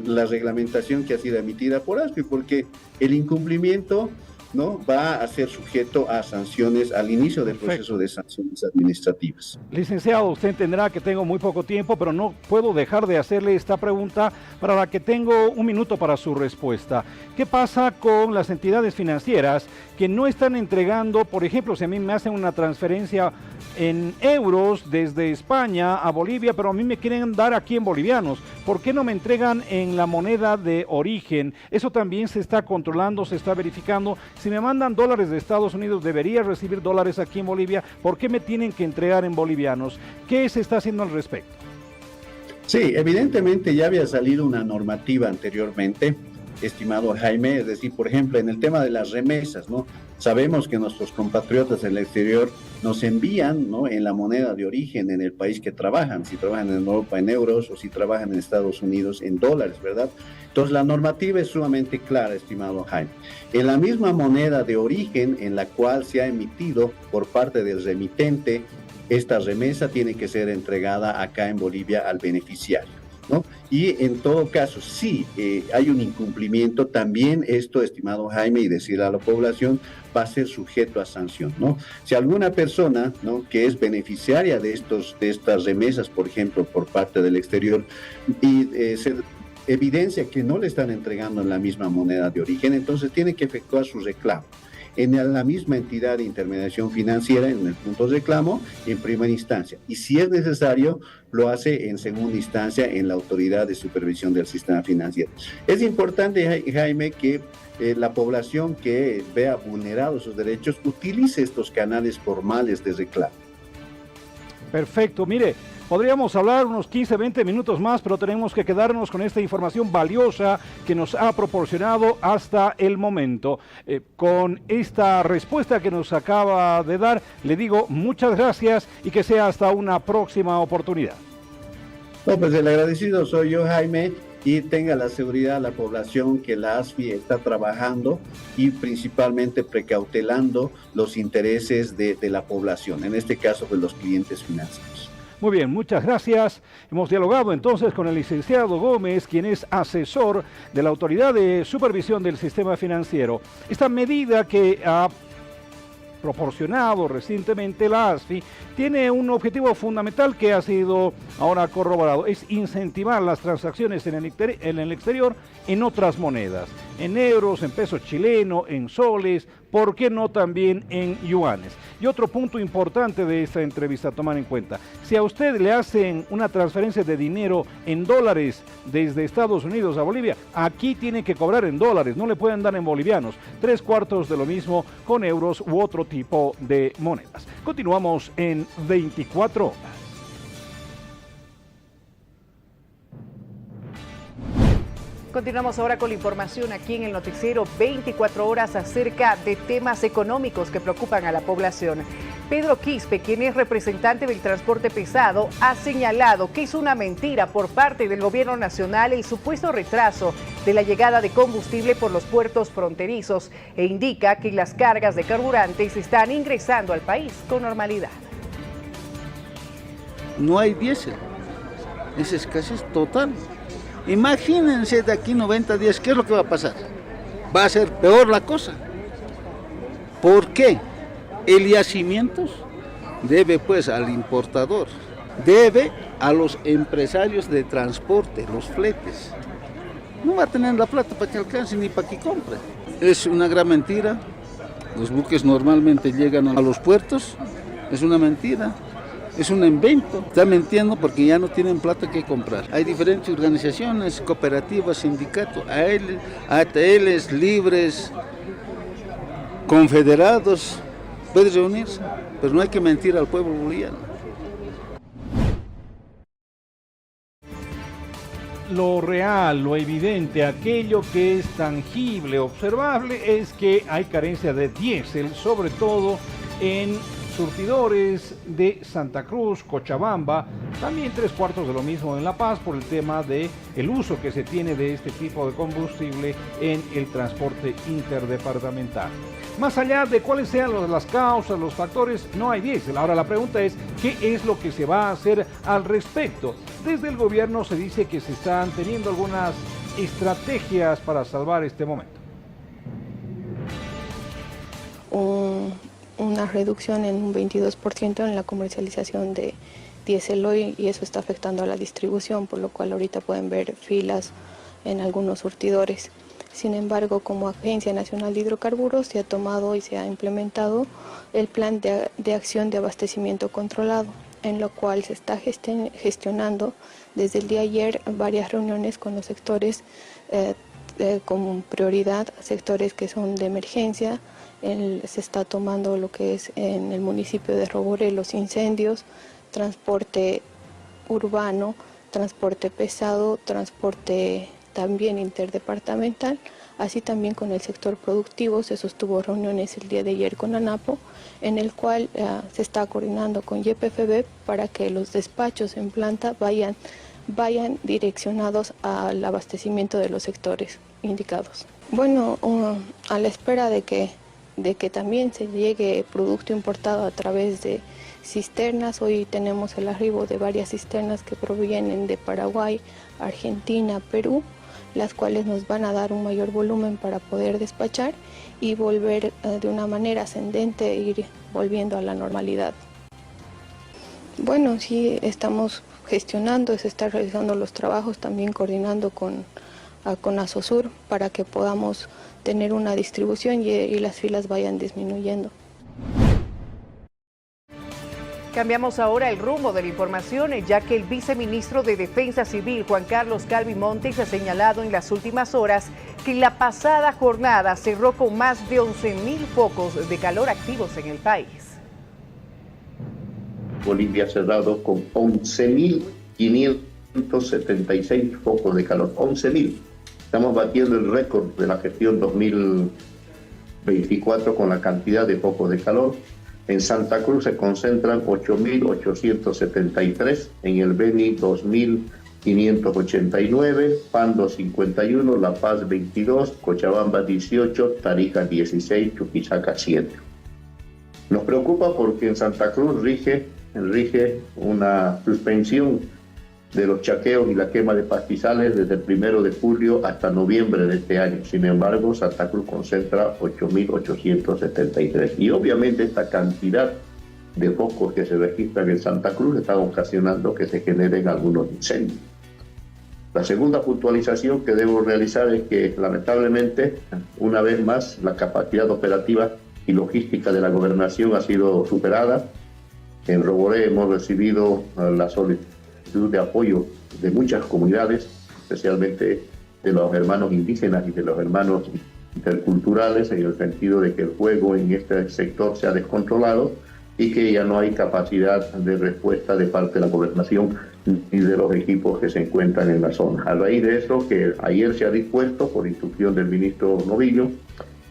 la reglamentación que ha sido emitida por ASPI, porque el incumplimiento, ¿no?, va a ser sujeto a sanciones al inicio del proceso de sanciones administrativas. Licenciado, usted entenderá que tengo muy poco tiempo, pero no puedo dejar de hacerle esta pregunta para la que tengo un minuto para su respuesta. ¿Qué pasa con las entidades financieras que no están entregando, por ejemplo, si a mí me hacen una transferencia en euros desde España a Bolivia, pero a mí me quieren dar aquí en bolivianos? ¿Por qué no me entregan en la moneda de origen? Eso también se está controlando, se está verificando. Si me mandan dólares de Estados Unidos, debería recibir dólares aquí en Bolivia. ¿Por qué me tienen que entregar en bolivianos? ¿Qué se está haciendo al respecto? Sí, evidentemente ya había salido una normativa anteriormente, estimado Jaime, es decir, por ejemplo, en el tema de las remesas, ¿no? Sabemos que nuestros compatriotas en el exterior nos envían, ¿no?, en la moneda de origen en el país que trabajan, si trabajan en Europa en euros o si trabajan en Estados Unidos en dólares, ¿verdad? Entonces la normativa es sumamente clara, estimado Jaime. En la misma moneda de origen en la cual se ha emitido por parte del remitente, esta remesa tiene que ser entregada acá en Bolivia al beneficiario, ¿no? Y en todo caso, si hay un incumplimiento, también esto, estimado Jaime, y decirle a la población, va a ser sujeto a sanción, ¿no? Si alguna persona, ¿no?, que es beneficiaria de estas remesas, por ejemplo, por parte del exterior, y se evidencia que no le están entregando en la misma moneda de origen, entonces tiene que efectuar su reclamo en la misma entidad de intermediación financiera, en el punto de reclamo, en primera instancia. Y si es necesario, lo hace en segunda instancia en la autoridad de supervisión del sistema financiero. Es importante, Jaime, que la población que vea vulnerados sus derechos utilice estos canales formales de reclamo. Perfecto, mire, podríamos hablar unos 15, 20 minutos más, pero tenemos que quedarnos con esta información valiosa que nos ha proporcionado hasta el momento. Con esta respuesta que nos acaba de dar, le digo muchas gracias y que sea hasta una próxima oportunidad. No, pues el agradecido soy yo, Jaime, y tenga la seguridad la población que la ASFI está trabajando y principalmente precautelando los intereses de la población, en este caso de los clientes financieros. Muy bien, muchas gracias. Hemos dialogado entonces con el licenciado Gómez, quien es asesor de la Autoridad de Supervisión del Sistema Financiero. Esta medida que ha proporcionado recientemente la ASFI tiene un objetivo fundamental que ha sido ahora corroborado, es incentivar las transacciones en el exterior en otras monedas, en euros, en pesos chilenos, en soles, ¿por qué no también en yuanes? Y otro punto importante de esta entrevista a tomar en cuenta, si a usted le hacen una transferencia de dinero en dólares desde Estados Unidos a Bolivia, aquí tiene que cobrar en dólares, no le pueden dar en bolivianos, 3/4 de lo mismo con euros u otro tipo de monedas. Continuamos en 24 horas. Continuamos ahora con la información aquí en el noticiero 24 horas acerca de temas económicos que preocupan a la población. Pedro Quispe, quien es representante del transporte pesado, ha señalado que es una mentira por parte del gobierno nacional el supuesto retraso de la llegada de combustible por los puertos fronterizos e indica que las cargas de carburantes están ingresando al país con normalidad. No hay diésel, es escasez total. Imagínense de aquí 90 días, ¿qué es lo que va a pasar? Va a ser peor la cosa. ¿Por qué? El yacimiento debe pues al importador, debe a los empresarios de transporte, los fletes. No va a tener la plata para que alcance ni para que compre. Es una gran mentira. Los buques normalmente llegan a los puertos, es una mentira. Es un invento, está mintiendo porque ya no tienen plata que comprar. Hay diferentes organizaciones, cooperativas, sindicatos, ATLs, libres, confederados, pueden reunirse, pero no hay que mentir al pueblo boliviano. Lo real, lo evidente, aquello que es tangible, observable, es que hay carencia de diésel, sobre todo en surtidores de Santa Cruz, Cochabamba, también 3/4 de lo mismo en La Paz por el tema de el uso que se tiene de este tipo de combustible en el transporte interdepartamental. Más allá de cuáles sean las causas, los factores, no hay diésel. Ahora la pregunta es, ¿qué es lo que se va a hacer al respecto? Desde el gobierno se dice que se están teniendo algunas estrategias para salvar este momento. Una reducción en un 22% en la comercialización de diésel hoy y eso está afectando a la distribución, por lo cual ahorita pueden ver filas en algunos surtidores. Sin embargo, como Agencia Nacional de Hidrocarburos se ha tomado y se ha implementado el plan de acción de abastecimiento controlado, en lo cual se está gestionando desde el día de ayer varias reuniones con los sectores como prioridad, sectores que son de emergencia. Se está tomando lo que es en el municipio de Roboré los incendios, transporte urbano, transporte pesado, transporte también interdepartamental, así también con el sector productivo. Se sostuvo reuniones el día de ayer con ANAPO, en el cual se está coordinando con YPFB para que los despachos en planta vayan direccionados al abastecimiento de los sectores indicados. Bueno, a la espera de que también se llegue producto importado a través de cisternas. Hoy tenemos el arribo de varias cisternas que provienen de Paraguay, Argentina, Perú, las cuales nos van a dar un mayor volumen para poder despachar y volver de una manera ascendente, ir volviendo a la normalidad. Bueno, sí, estamos gestionando, se están realizando los trabajos, también coordinando con Asosur para que podamos tener una distribución y las filas vayan disminuyendo. Cambiamos ahora el rumbo de la información, ya que el viceministro de Defensa Civil, Juan Carlos Calvi Montes, ha señalado en las últimas horas que la pasada jornada cerró con más de 11.000 focos de calor activos en el país. Bolivia ha cerrado con 11.576 focos de calor. 11.000. Estamos batiendo el récord de la gestión 2024 con la cantidad de focos de calor. En Santa Cruz se concentran 8.873, en el Beni 2.589, Pando 51, La Paz 22, Cochabamba 18, Tarija 16, Chuquisaca 7. Nos preocupa porque en Santa Cruz rige una suspensión de los chaqueos y la quema de pastizales desde el 1 de julio hasta noviembre de este año. Sin embargo, Santa Cruz concentra 8.873. Y obviamente esta cantidad de focos que se registran en Santa Cruz están ocasionando que se generen algunos incendios. La segunda puntualización que debo realizar es que, lamentablemente, una vez más, la capacidad operativa y logística de la gobernación ha sido superada. En Roboré hemos recibido la solicitud de apoyo de muchas comunidades, especialmente de los hermanos indígenas y de los hermanos interculturales, en el sentido de que el fuego en este sector se ha descontrolado y que ya no hay capacidad de respuesta de parte de la gobernación y de los equipos que se encuentran en la zona. A raíz de eso, que ayer se ha dispuesto, por instrucción del ministro Novillo,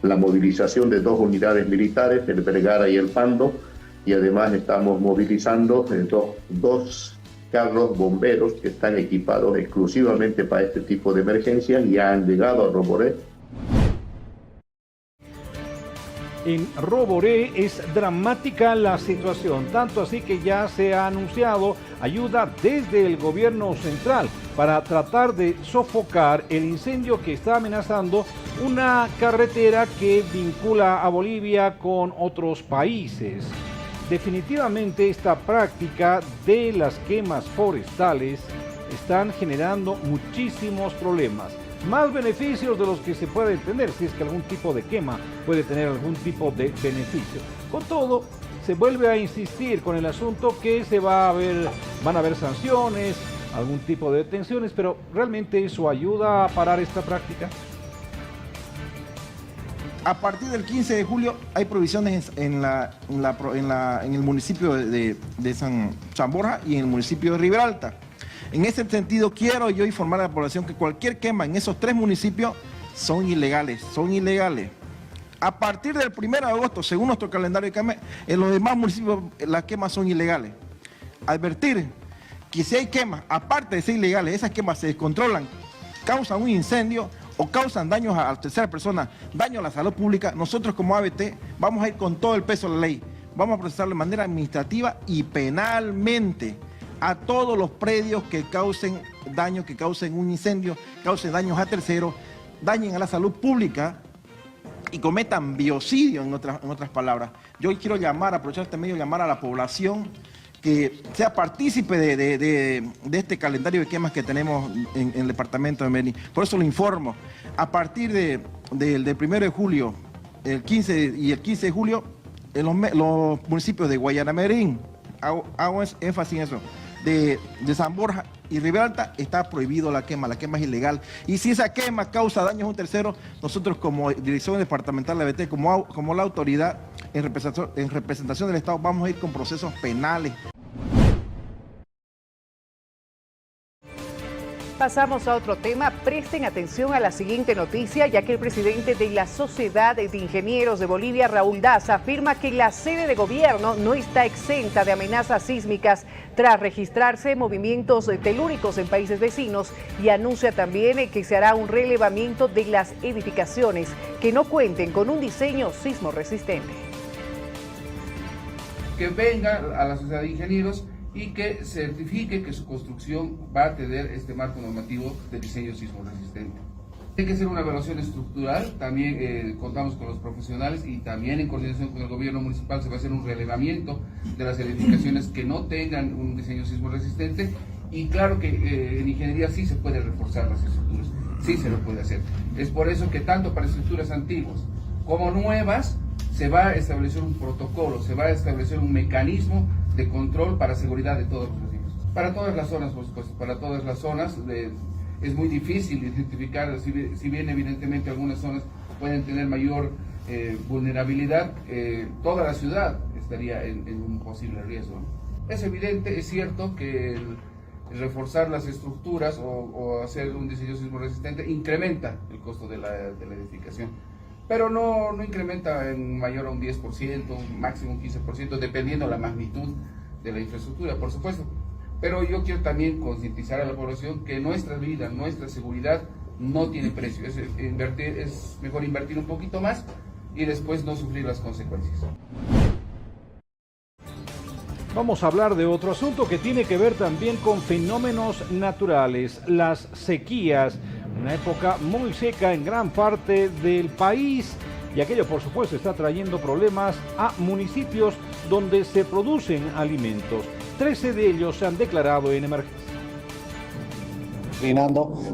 la movilización de 2 unidades militares, el Vergara y el Pando, y además estamos movilizando dos carros bomberos que están equipados exclusivamente para este tipo de emergencias y han llegado a Roboré. En Roboré es dramática la situación, tanto así que ya se ha anunciado ayuda desde el gobierno central para tratar de sofocar el incendio que está amenazando una carretera que vincula a Bolivia con otros países. Definitivamente esta práctica de las quemas forestales están generando muchísimos problemas. Más beneficios de los que se puede tener, si es que algún tipo de quema puede tener algún tipo de beneficio. Con todo, se vuelve a insistir con el asunto que van a haber sanciones, algún tipo de detenciones, pero ¿realmente eso ayuda a parar esta práctica? A partir del 15 de julio hay provisiones en el municipio de San Borja y en el municipio de Riberalta. En ese sentido, quiero yo informar a la población que cualquier quema en esos 3 municipios son ilegales. A partir del 1 de agosto, según nuestro calendario de quema, en los demás municipios las quemas son ilegales. Advertir que si hay quemas, aparte de ser ilegales, esas quemas se descontrolan, causan un incendio o causan daños a tercera persona, daño a la salud pública, nosotros como ABT vamos a ir con todo el peso de la ley. Vamos a procesar de manera administrativa y penalmente a todos los predios que causen daño, que causen un incendio, causen daños a terceros, dañen a la salud pública y cometan biocidio, en otras palabras. Yo quiero aprovechar este medio, llamar a la población que sea partícipe de este calendario de quemas que tenemos en el departamento de Beni. Por eso lo informo. A partir del 1 de julio, el 15 de julio, en los municipios de Guayanamerín, hago énfasis en eso, de San Borja y Riberalta está prohibido la quema es ilegal. Y si esa quema causa daños a un tercero, nosotros como Dirección Departamental de ABT, como la autoridad en representación del Estado, vamos a ir con procesos penales. Pasamos a otro tema. Presten atención a la siguiente noticia, ya que el presidente de la Sociedad de Ingenieros de Bolivia, Raúl Daza, afirma que la sede de gobierno no está exenta de amenazas sísmicas tras registrarse movimientos telúricos en países vecinos, y anuncia también que se hará un relevamiento de las edificaciones que no cuenten con un diseño sismo resistente. Que venga a la Sociedad de Ingenieros y que certifique que su construcción va a tener este marco normativo de diseño sismo resistente. Hay que hacer una evaluación estructural, también contamos con los profesionales y también en coordinación con el gobierno municipal se va a hacer un relevamiento de las edificaciones que no tengan un diseño sismo resistente, y claro que en ingeniería sí se puede reforzar las estructuras, sí se lo puede hacer. Es por eso que tanto para estructuras antiguas como nuevas se va a establecer un protocolo, se va a establecer un mecanismo de control para seguridad de todos los vecinos. Para todas las zonas, por supuesto, para todas las zonas es muy difícil identificar, si bien evidentemente algunas zonas pueden tener mayor vulnerabilidad, toda la ciudad estaría en un posible riesgo, ¿no? Es evidente, es cierto que el reforzar las estructuras o hacer un diseño sismo resistente incrementa el costo de la edificación, pero no incrementa en mayor a un 10%, máximo un 15%, dependiendo de la magnitud de la infraestructura, por supuesto. Pero yo quiero también concientizar a la población que nuestra vida, nuestra seguridad no tiene precio. Es mejor invertir un poquito más y después no sufrir las consecuencias. Vamos a hablar de otro asunto que tiene que ver también con fenómenos naturales, las sequías, una época muy seca en gran parte del país y aquello por supuesto está trayendo problemas a municipios donde se producen alimentos. 13 de ellos se han declarado en emergencia.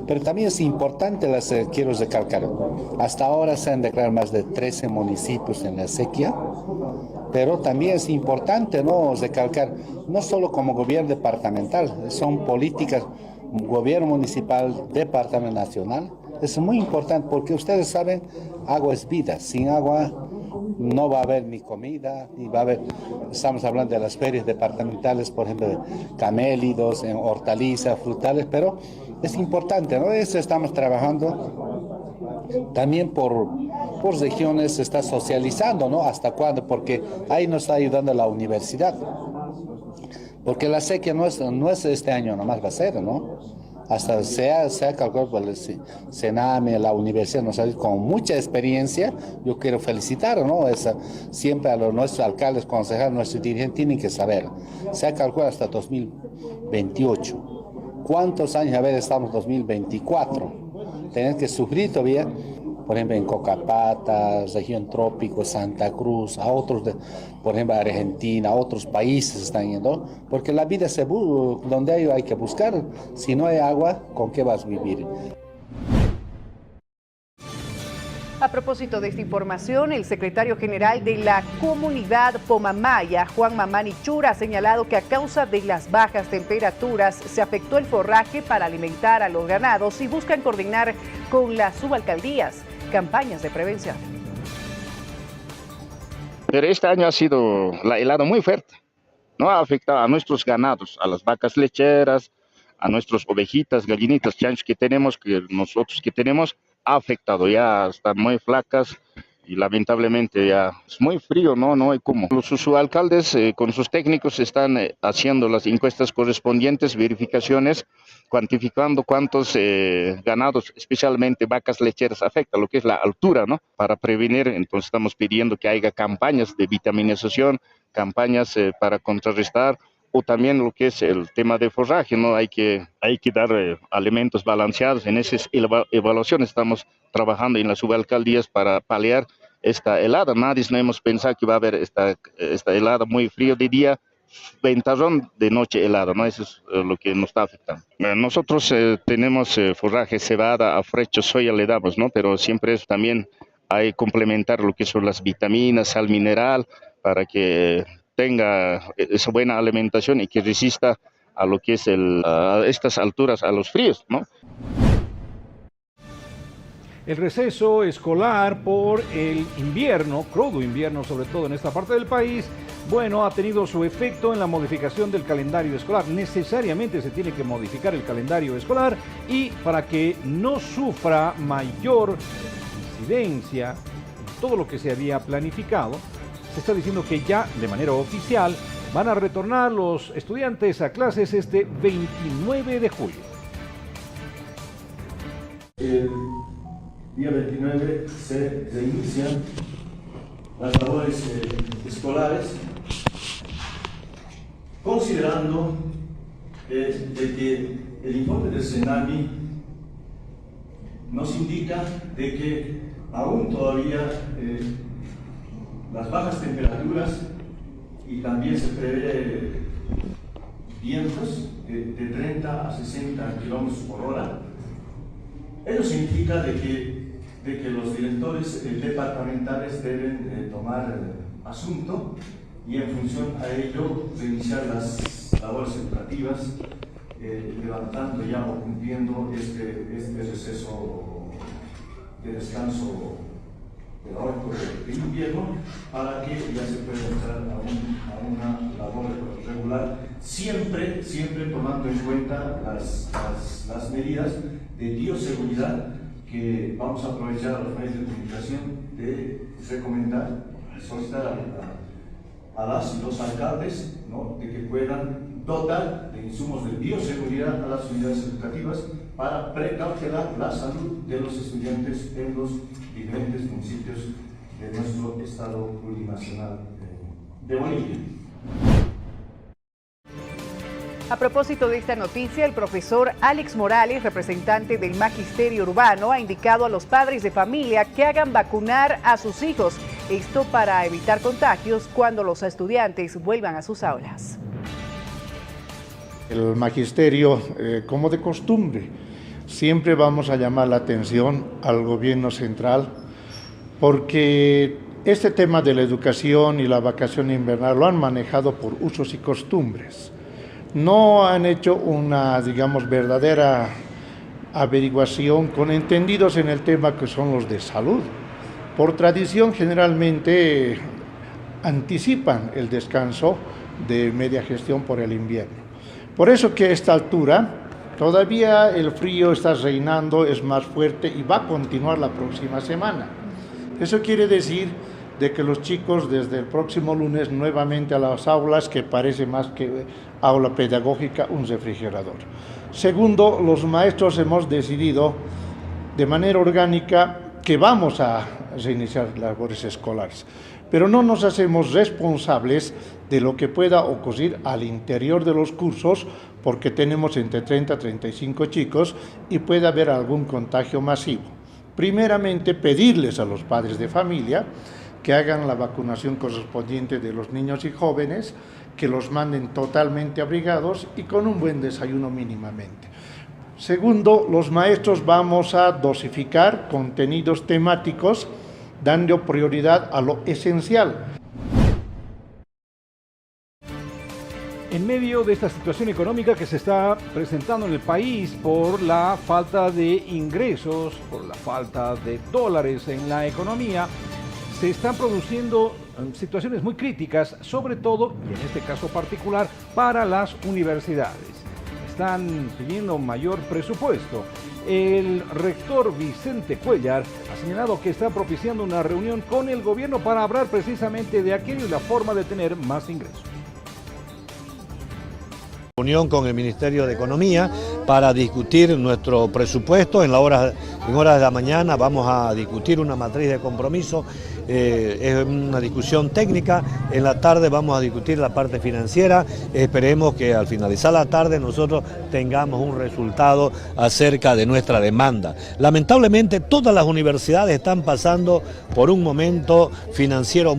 Pero también es importante, quiero recalcar, hasta ahora se han declarado más de 13 municipios en la sequía, pero también es importante recalcar, no solo como gobierno departamental, son políticas, gobierno municipal, departamento nacional, es muy importante porque ustedes saben, agua es vida, sin agua no va a haber ni comida, ni va a haber, estamos hablando de las ferias departamentales, por ejemplo, de camélidos, en hortalizas, frutales, pero es importante, ¿no? Eso estamos trabajando también por regiones, se está socializando, ¿no? ¿Hasta cuándo? Porque ahí nos está ayudando la universidad. Porque la sequía no es este año nomás, va a ser, ¿no? Hasta se ha calculado por el Sename, la universidad nos ha dicho con mucha experiencia. Yo quiero felicitar, ¿no? Siempre a nuestros alcaldes, concejales, nuestros dirigentes tienen que saber. Se ha calculado hasta 2028. ¿Cuántos años? A ver, estamos en 2024. Tenemos que sufrir todavía, por ejemplo, en Cocapata, región trópico, Santa Cruz, a otros, por ejemplo, Argentina, a otros países están yendo, porque la vida donde hay que buscar. Si no hay agua, ¿con qué vas a vivir? A propósito de esta información, el secretario general de la comunidad Pomamaya, Juan Mamani Chura, ha señalado que a causa de las bajas temperaturas se afectó el forraje para alimentar a los ganados y buscan coordinar con las subalcaldías campañas de prevención. Pero este año ha sido la helada muy fuerte, ¿no? Ha afectado a nuestros ganados, a las vacas lecheras, a nuestras ovejitas, gallinitas, chanchos que tenemos, ha afectado, ya están muy flacas y lamentablemente ya es muy frío, no hay cómo. Los subalcaldes con sus técnicos están haciendo las encuestas correspondientes, verificaciones, cuantificando cuántos ganados, especialmente vacas lecheras, afecta lo que es la altura, ¿no? Para prevenir, entonces estamos pidiendo que haya campañas de vitaminización, campañas para contrarrestar, o también lo que es el tema de forraje, ¿no? Hay que dar alimentos balanceados. En esas evaluaciones estamos trabajando en las subalcaldías para paliar esta helada. Nadie no hemos pensado que va a haber esta helada muy frío de día, ventarrón de noche helada, ¿no? Eso es lo que nos está afectando. Nosotros tenemos forraje, cebada, afrecho, soya le damos, ¿no? Pero siempre también hay que complementar lo que son las vitaminas, sal mineral, para que tenga esa buena alimentación y que resista a lo que es a estas alturas, a los fríos, ¿no? El receso escolar por el invierno, crudo invierno, sobre todo en esta parte del país, bueno, ha tenido su efecto en la modificación del calendario escolar. Necesariamente se tiene que modificar el calendario escolar y para que no sufra mayor incidencia en todo lo que se había planificado, se está diciendo que ya de manera oficial van a retornar los estudiantes a clases este 29 de julio. El día 29 se inician las labores escolares, considerando de que el informe del Senami nos indica de que aún todavía las bajas temperaturas y también se prevé vientos de 30 a 60 kilómetros por hora. Ello significa de que los directores departamentales deben tomar asunto y en función a ello reiniciar las labores educativas, levantando ya o cumpliendo este receso de descanso pedagógico de invierno para que ya se pueda entrar a una labor regular, siempre tomando en cuenta las medidas de bioseguridad que vamos a aprovechar a los medios de comunicación de recomendar, solicitar a las y los alcaldes, ¿no?, de que puedan dotar de insumos de bioseguridad a las unidades educativas para precautelar la salud de los estudiantes en los diferentes municipios de nuestro estado plurinacional de Bolivia. A propósito de esta noticia, el profesor Alex Morales, representante del Magisterio Urbano, ha indicado a los padres de familia que hagan vacunar a sus hijos. Esto para evitar contagios cuando los estudiantes vuelvan a sus aulas. El magisterio, como de costumbre, siempre vamos a llamar la atención al gobierno central porque este tema de la educación y la vacación invernal lo han manejado por usos y costumbres. No han hecho una, digamos, verdadera averiguación con entendidos en el tema que son los de salud. Por tradición, generalmente anticipan el descanso de media gestión por el invierno. Por eso que a esta altura todavía el frío está reinando, es más fuerte y va a continuar la próxima semana. Eso quiere decir de que los chicos desde el próximo lunes nuevamente a las aulas, que parece más que aula pedagógica, un refrigerador. Segundo, los maestros hemos decidido de manera orgánica que vamos a reiniciar labores escolares, pero no nos hacemos responsables de lo que pueda ocurrir al interior de los cursos, porque tenemos entre 30 a 35 chicos y puede haber algún contagio masivo. Primeramente, pedirles a los padres de familia que hagan la vacunación correspondiente de los niños y jóvenes, que los manden totalmente abrigados y con un buen desayuno mínimamente. Segundo, los maestros vamos a dosificar contenidos temáticos, dando prioridad a lo esencial. En medio de esta situación económica que se está presentando en el país por la falta de ingresos, por la falta de dólares en la economía, se están produciendo situaciones muy críticas, sobre todo, y en este caso particular, para las universidades. Están pidiendo mayor presupuesto. El rector Vicente Cuéllar ha señalado que está propiciando una reunión con el gobierno para hablar precisamente de aquello y la forma de tener más ingresos. Reunión con el Ministerio de Economía para discutir nuestro presupuesto. En horas de la mañana vamos a discutir una matriz de compromiso, es una discusión técnica. En la tarde vamos a discutir la parte financiera. Esperemos que al finalizar la tarde nosotros tengamos un resultado acerca de nuestra demanda. Lamentablemente todas las universidades están pasando por un momento financiero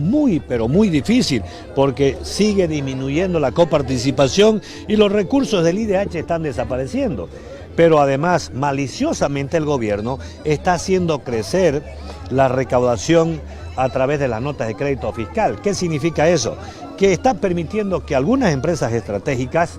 pero muy difícil, porque sigue disminuyendo la coparticipación y los recursos del IDH están desapareciendo. Pero además, maliciosamente el gobierno está haciendo crecer la recaudación a través de las notas de crédito fiscal. ¿Qué significa eso? Que está permitiendo que algunas empresas estratégicas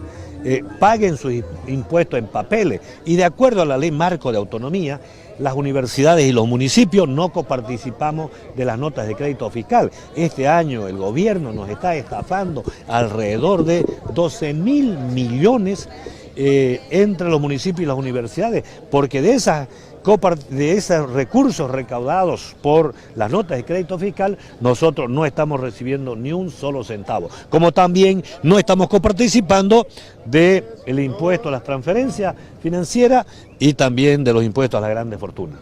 paguen sus impuestos en papeles, y de acuerdo a la ley marco de autonomía, las universidades y los municipios no coparticipamos de las notas de crédito fiscal. Este año el gobierno nos está estafando alrededor de 12.000 millones entre los municipios y las universidades, porque de esos recursos recaudados por las notas de crédito fiscal, nosotros no estamos recibiendo ni un solo centavo. Como también no estamos coparticipando del impuesto a las transferencias financieras y también de los impuestos a las grandes fortunas.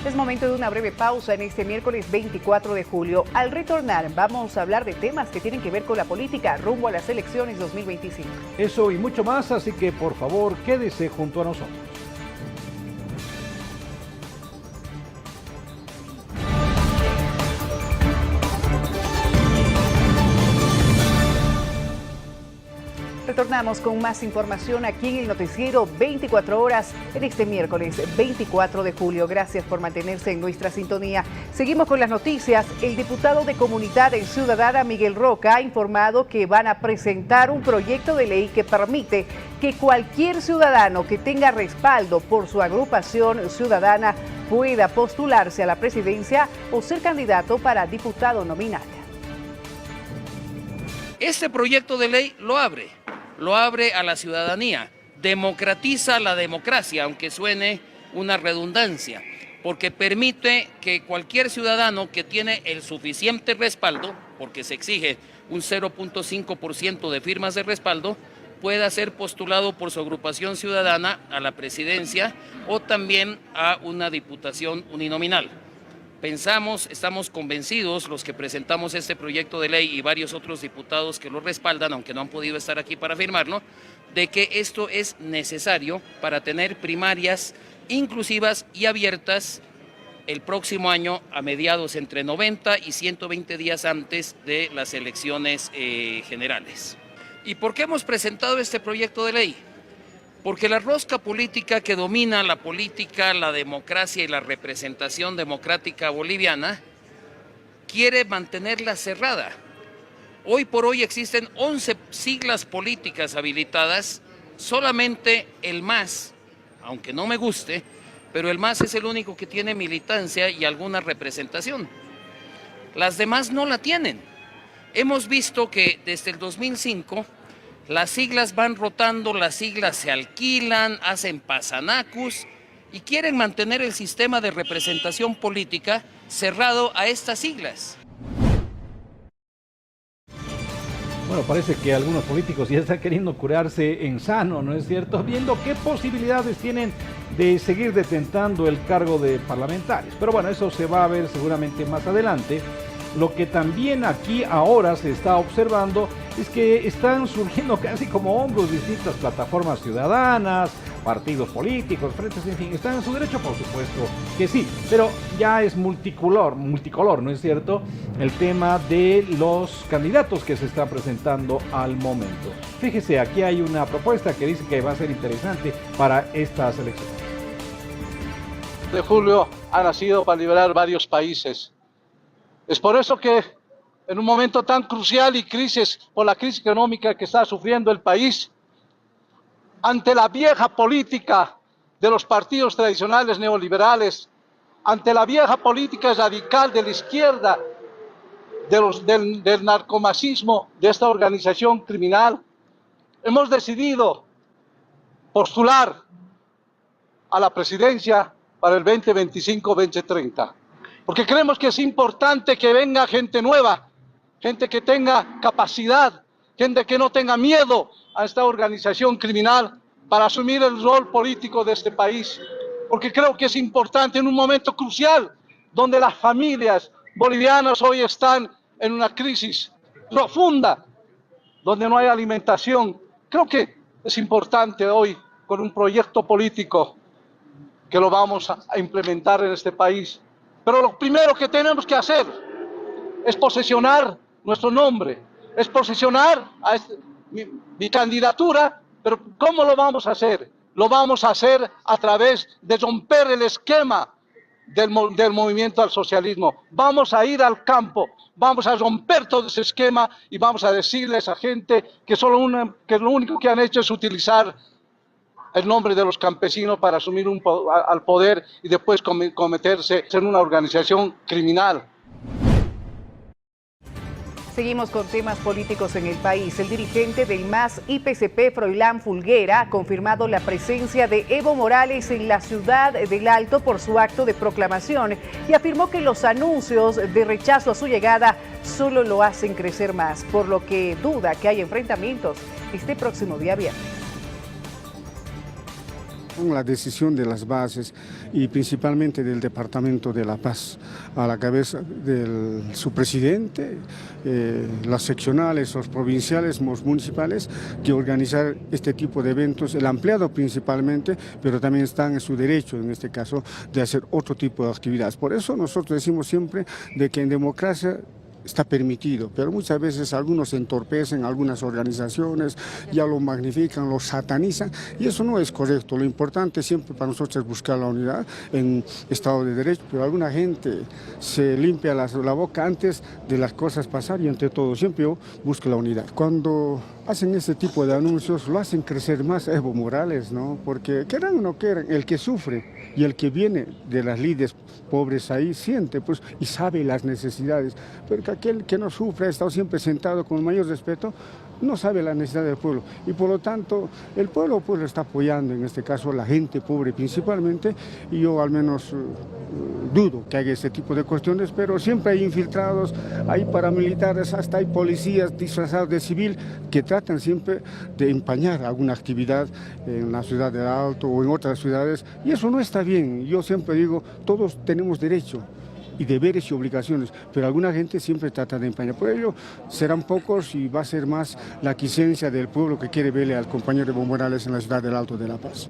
Es momento de una breve pausa en este miércoles 24 de julio. Al retornar vamos a hablar de temas que tienen que ver con la política rumbo a las elecciones 2025. Eso y mucho más, así que por favor quédese junto a nosotros. Retornamos con más información aquí en el noticiero 24 horas en este miércoles 24 de julio. Gracias por mantenerse en nuestra sintonía. Seguimos con las noticias. El diputado de Comunidad Ciudadana Miguel Roca ha informado que van a presentar un proyecto de ley que permite que cualquier ciudadano que tenga respaldo por su agrupación ciudadana pueda postularse a la presidencia o ser candidato para diputado nominal. Este proyecto de ley lo abre a la ciudadanía, democratiza la democracia, aunque suene una redundancia, porque permite que cualquier ciudadano que tiene el suficiente respaldo, porque se exige un 0.5% de firmas de respaldo, pueda ser postulado por su agrupación ciudadana a la presidencia o también a una diputación uninominal. Estamos convencidos, los que presentamos este proyecto de ley y varios otros diputados que lo respaldan, aunque no han podido estar aquí para firmarlo, de que esto es necesario para tener primarias inclusivas y abiertas el próximo año a mediados entre 90 y 120 días antes de las elecciones generales. ¿Y por qué hemos presentado este proyecto de ley? Porque la rosca política que domina la política, la democracia y la representación democrática boliviana quiere mantenerla cerrada. Hoy por hoy existen 11 siglas políticas habilitadas, solamente el MAS, aunque no me guste, pero el MAS es el único que tiene militancia y alguna representación. Las demás no la tienen. Hemos visto que desde el 2005 las siglas van rotando, las siglas se alquilan, hacen pasanacus y quieren mantener el sistema de representación política cerrado a estas siglas. Bueno, parece que algunos políticos ya están queriendo curarse en sano, ¿no es cierto? Viendo qué posibilidades tienen de seguir detentando el cargo de parlamentarios. Pero bueno, eso se va a ver seguramente más adelante. Lo que también aquí ahora se está observando es que están surgiendo casi como hongos distintas plataformas ciudadanas, partidos políticos, frentes, en fin, están en su derecho, por supuesto que sí, pero ya es multicolor, ¿no es cierto? El tema de los candidatos que se están presentando al momento. Fíjese, aquí hay una propuesta que dice que va a ser interesante para estas elecciones. De julio ha nacido para liberar varios países. Es por eso que en un momento tan crucial y por la crisis económica que está sufriendo el país, ante la vieja política de los partidos tradicionales neoliberales, ante la vieja política radical de la izquierda, del narcomasismo de esta organización criminal, hemos decidido postular a la presidencia para el 2025-2030. Porque creemos que es importante que venga gente nueva, gente que tenga capacidad, gente que no tenga miedo a esta organización criminal para asumir el rol político de este país. Porque creo que es importante en un momento crucial donde las familias bolivianas hoy están en una crisis profunda, donde no hay alimentación. Creo que es importante hoy con un proyecto político que lo vamos a implementar en este país. Pero lo primero que tenemos que hacer es posesionar nuestro nombre, es posesionar a mi candidatura, pero ¿cómo lo vamos a hacer? Lo vamos a hacer a través de romper el esquema del movimiento al socialismo. Vamos a ir al campo, vamos a romper todo ese esquema y vamos a decirle a esa gente que lo único que han hecho es utilizar el nombre de los campesinos para asumir al poder y después cometerse en una organización criminal. Seguimos con temas políticos en el país. El dirigente del MAS IPCP, Froilán Fulguera, ha confirmado la presencia de Evo Morales en la ciudad del Alto por su acto de proclamación y afirmó que los anuncios de rechazo a su llegada solo lo hacen crecer más, por lo que duda que haya enfrentamientos este próximo día viernes. La decisión de las bases y principalmente del Departamento de La Paz, a la cabeza de su presidente, las seccionales, los provinciales, los municipales, que organizar este tipo de eventos, el empleado principalmente, pero también están en su derecho, en este caso, de hacer otro tipo de actividades. Por eso nosotros decimos siempre de que en democracia está permitido, pero muchas veces algunos entorpecen algunas organizaciones, ya lo magnifican, lo satanizan, y eso no es correcto. Lo importante siempre para nosotros es buscar la unidad en Estado de Derecho, pero alguna gente se limpia la boca antes de las cosas pasar, y ante todo siempre yo busco la unidad. Cuando hacen este tipo de anuncios, lo hacen crecer más Evo Morales, ¿no? Porque quieran o no quieran, el que sufre y el que viene de las lides pobres ahí siente, pues, y sabe las necesidades, pero que aquel que no sufre, ha estado siempre sentado con el mayor respeto, no sabe la necesidad del pueblo, y por lo tanto el pueblo pues lo está apoyando, en este caso la gente pobre principalmente, y yo al menos dudo que haya este tipo de cuestiones, pero siempre hay infiltrados, hay paramilitares, hasta hay policías disfrazados de civil que tratan siempre de empañar alguna actividad en la ciudad del Alto o en otras ciudades, y eso no está bien. Yo siempre digo, todos tenemos derecho y deberes y obligaciones, pero alguna gente siempre trata de empañar. Por ello serán pocos y va a ser más la aquiescencia del pueblo que quiere verle al compañero Evo Morales en la ciudad del Alto de La Paz.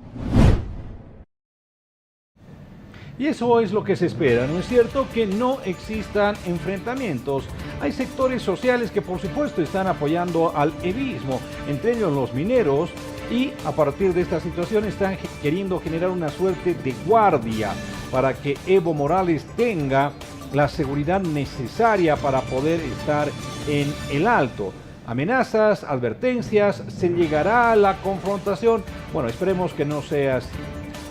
Y eso es lo que se espera, ¿no es cierto? Que no existan enfrentamientos. Hay sectores sociales que por supuesto están apoyando al evismo, entre ellos los mineros, y a partir de esta situación están queriendo generar una suerte de guardia para que Evo Morales tenga la seguridad necesaria para poder estar en el Alto. Amenazas, advertencias, ¿se llegará a la confrontación? Bueno, esperemos que no sea así.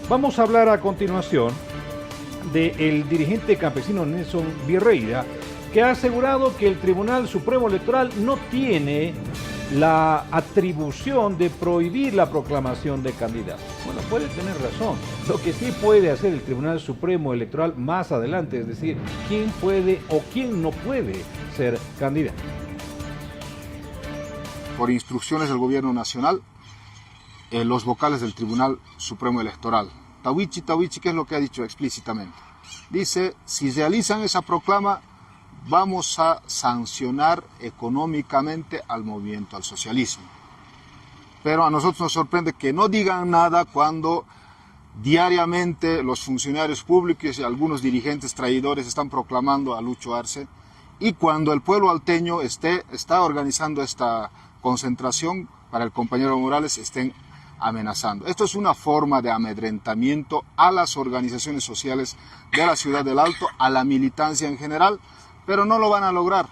Vamos a hablar a continuación del dirigente campesino Nelson Virreira, que ha asegurado que el Tribunal Supremo Electoral no tiene la atribución de prohibir la proclamación de candidatos. Bueno, puede tener razón. Lo que sí puede hacer el Tribunal Supremo Electoral más adelante, es decir, quién puede o quién no puede ser candidato. Por instrucciones del Gobierno Nacional, los vocales del Tribunal Supremo Electoral, Tawichi, ¿qué es lo que ha dicho explícitamente? Dice, si realizan esa proclama, vamos a sancionar económicamente al movimiento al socialismo. Pero a nosotros nos sorprende que no digan nada cuando diariamente los funcionarios públicos y algunos dirigentes traidores están proclamando a Lucho Arce, y cuando el pueblo alteño está organizando esta concentración para el compañero Morales, estén amenazando. Esto es una forma de amedrentamiento a las organizaciones sociales de la ciudad del Alto, a la militancia en general, pero no lo van a lograr,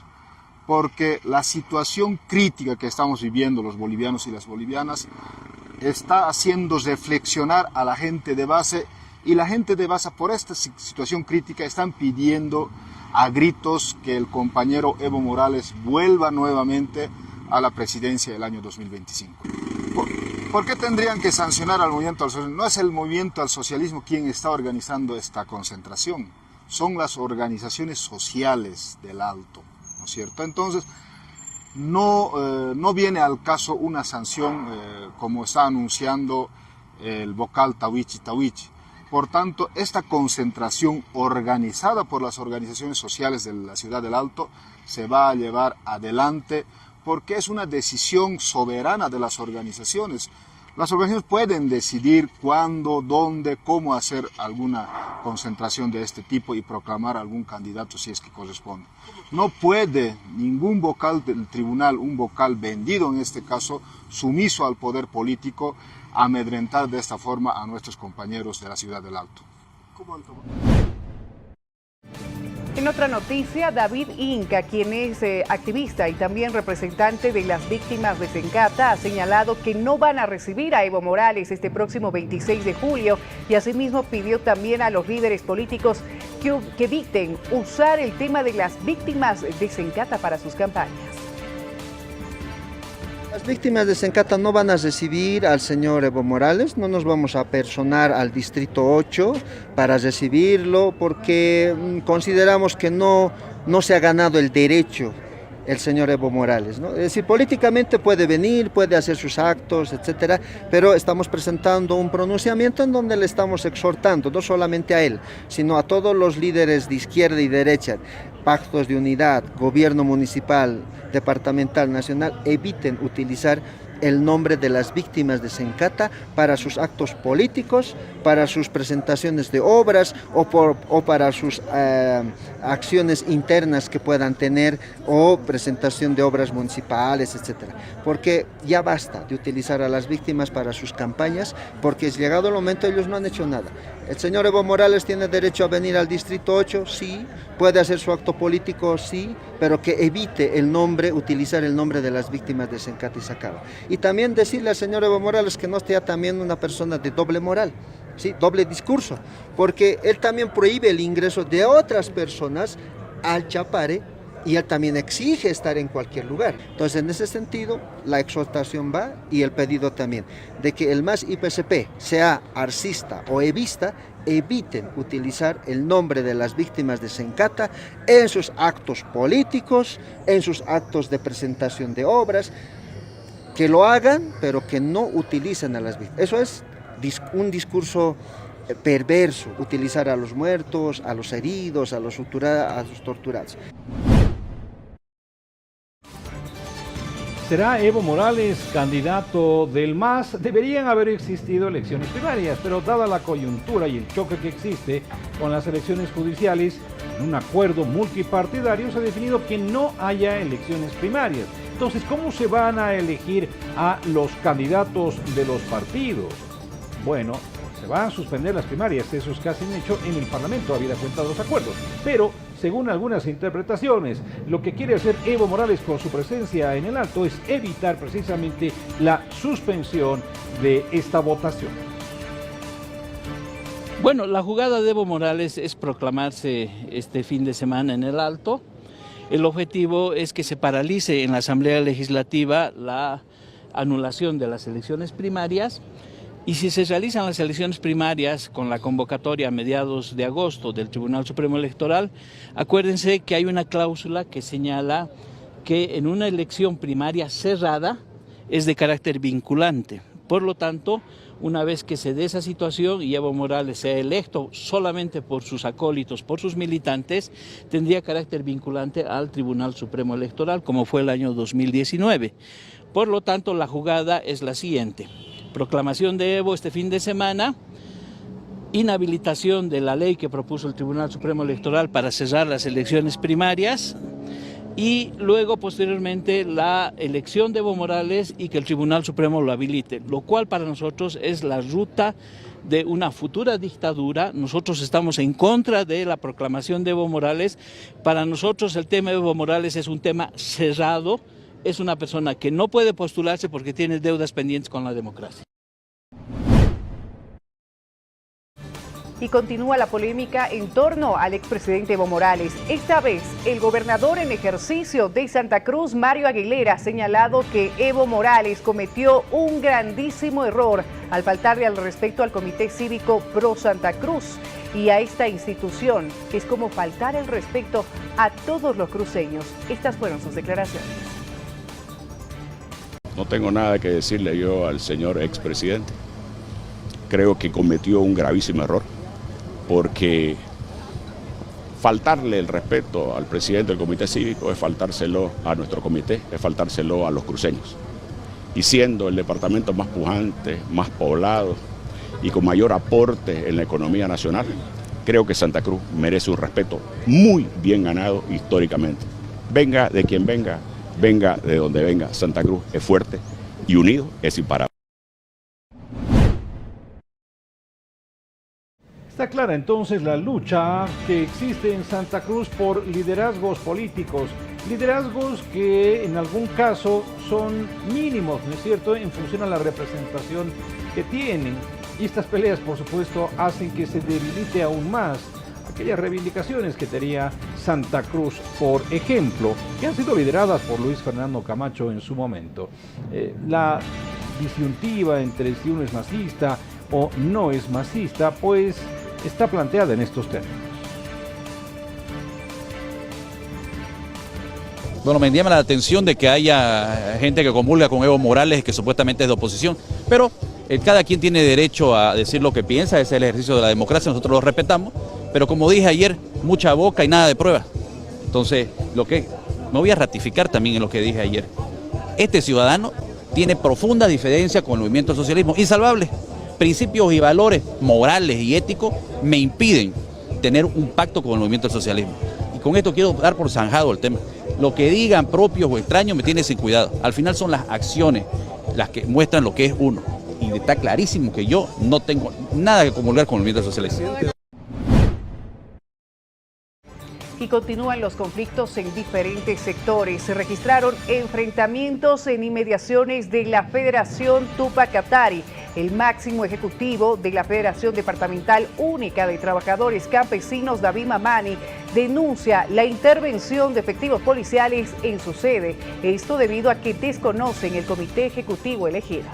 porque la situación crítica que estamos viviendo los bolivianos y las bolivianas está haciendo reflexionar a la gente de base, y la gente de base por esta situación crítica están pidiendo a gritos que el compañero Evo Morales vuelva nuevamente a la presidencia del año 2025. ¿Por qué tendrían que sancionar al movimiento al socialismo? No es el movimiento al socialismo quien está organizando esta concentración, son las organizaciones sociales del Alto, ¿no es cierto? Entonces, no viene al caso una sanción como está anunciando el vocal Tawichi. Por tanto, esta concentración organizada por las organizaciones sociales de la ciudad del Alto se va a llevar adelante, porque es una decisión soberana de las organizaciones. Las organizaciones pueden decidir cuándo, dónde, cómo hacer alguna concentración de este tipo y proclamar algún candidato si es que corresponde. No puede ningún vocal del tribunal, un vocal vendido en este caso, sumiso al poder político, amedrentar de esta forma a nuestros compañeros de la ciudad del Alto. En otra noticia, David Inca, quien es activista y también representante de las víctimas de Sencata, ha señalado que no van a recibir a Evo Morales este próximo 26 de julio y asimismo pidió también a los líderes políticos que eviten usar el tema de las víctimas de Sencata para sus campañas. Las víctimas de Sencata no van a recibir al señor Evo Morales, no nos vamos a personar al Distrito 8 para recibirlo porque consideramos que no se ha ganado el derecho el señor Evo Morales, ¿no? Es decir, políticamente puede venir, puede hacer sus actos, etcétera, pero estamos presentando un pronunciamiento en donde le estamos exhortando, no solamente a él, sino a todos los líderes de izquierda y derecha, pactos de unidad, gobierno municipal, departamental, nacional, eviten utilizar el nombre de las víctimas de Sencata para sus actos políticos, para sus presentaciones de obras o para sus acciones internas que puedan tener o presentación de obras municipales, etc. Porque ya basta de utilizar a las víctimas para sus campañas, porque es llegado el momento ellos no han hecho nada. ¿El señor Evo Morales tiene derecho a venir al Distrito 8? Sí. ¿Puede hacer su acto político? Sí. Pero que evite el nombre, utilizar el nombre de las víctimas de Sencata y se acaba. Y también decirle al señor Evo Morales que no sea también una persona de doble moral, ¿sí? Doble discurso, porque él también prohíbe el ingreso de otras personas al Chapare y él también exige estar en cualquier lugar. Entonces, en ese sentido, la exhortación va y el pedido también, de que el MAS y PSP, sea arcista o evista, eviten utilizar el nombre de las víctimas de Sencata en sus actos políticos, en sus actos de presentación de obras, que lo hagan, pero que no utilicen a las víctimas. Eso es un discurso perverso, utilizar a los muertos, a los heridos, a los torturados. ¿Será Evo Morales candidato del MAS? Deberían haber existido elecciones primarias, pero dada la coyuntura y el choque que existe con las elecciones judiciales, en un acuerdo multipartidario se ha definido que no haya elecciones primarias. Entonces, ¿cómo se van a elegir a los candidatos de los partidos? Bueno, se van a suspender las primarias, eso es casi un hecho en el Parlamento, habida cuenta de los acuerdos. Pero, según algunas interpretaciones, lo que quiere hacer Evo Morales con su presencia en el Alto es evitar precisamente la suspensión de esta votación. Bueno, la jugada de Evo Morales es proclamarse este fin de semana en el Alto. El objetivo es que se paralice en la Asamblea Legislativa la anulación de las elecciones primarias. Y si se realizan las elecciones primarias con la convocatoria a mediados de agosto del Tribunal Supremo Electoral, acuérdense que hay una cláusula que señala que en una elección primaria cerrada es de carácter vinculante. Por lo tanto, una vez que se dé esa situación y Evo Morales sea electo solamente por sus acólitos, por sus militantes, tendría carácter vinculante al Tribunal Supremo Electoral, como fue el año 2019. Por lo tanto, la jugada es la siguiente: proclamación de Evo este fin de semana, inhabilitación de la ley que propuso el Tribunal Supremo Electoral para cerrar las elecciones primarias y luego posteriormente la elección de Evo Morales y que el Tribunal Supremo lo habilite, lo cual para nosotros es la ruta de una futura dictadura. Nosotros estamos en contra de la proclamación de Evo Morales. Para nosotros el tema de Evo Morales es un tema cerrado. Es una persona que no puede postularse porque tiene deudas pendientes con la democracia. Y continúa la polémica en torno al expresidente Evo Morales. Esta vez, el gobernador en ejercicio de Santa Cruz, Mario Aguilera, ha señalado que Evo Morales cometió un grandísimo error al faltarle al respeto al Comité Cívico Pro Santa Cruz y a esta institución, que es como faltar el respeto a todos los cruceños. Estas fueron sus declaraciones. No tengo nada que decirle yo al señor expresidente. Creo que cometió un gravísimo error, porque faltarle el respeto al presidente del Comité Cívico es faltárselo a nuestro comité, es faltárselo a los cruceños. Y siendo el departamento más pujante, más poblado y con mayor aporte en la economía nacional, creo que Santa Cruz merece un respeto muy bien ganado históricamente. Venga de quien venga, venga de donde venga, Santa Cruz es fuerte y unido es imparable. Está clara entonces la lucha que existe en Santa Cruz por liderazgos políticos, liderazgos que en algún caso son mínimos, ¿no es cierto?, en función a la representación que tienen. Y estas peleas, por supuesto, hacen que se debilite aún más aquellas reivindicaciones que tenía Santa Cruz, por ejemplo, que han sido lideradas por Luis Fernando Camacho en su momento. La disyuntiva entre si uno es masista o no es masista, pues está planteada en estos términos. Bueno, me llama la atención de que haya gente que comulga con Evo Morales, que supuestamente es de oposición, pero cada quien tiene derecho a decir lo que piensa, ese es el ejercicio de la democracia, nosotros lo respetamos, pero como dije ayer, mucha boca y nada de pruebas. Entonces, me voy a ratificar también en lo que dije ayer. Este ciudadano tiene profunda diferencia con el movimiento al socialismo, insalvable. Principios y valores morales y éticos me impiden tener un pacto con el movimiento al socialismo. Y con esto quiero dar por zanjado el tema. Lo que digan propios o extraños me tiene sin cuidado. Al final son las acciones las que muestran lo que es uno. Y está clarísimo que yo no tengo nada que comulgar con el movimiento socialista. Y continúan los conflictos en diferentes sectores. Se registraron enfrentamientos en inmediaciones de la Federación Tupac Katari. El máximo ejecutivo de la Federación Departamental Única de Trabajadores Campesinos, David Mamani, denuncia la intervención de efectivos policiales en su sede. Esto debido a que desconocen el comité ejecutivo elegido.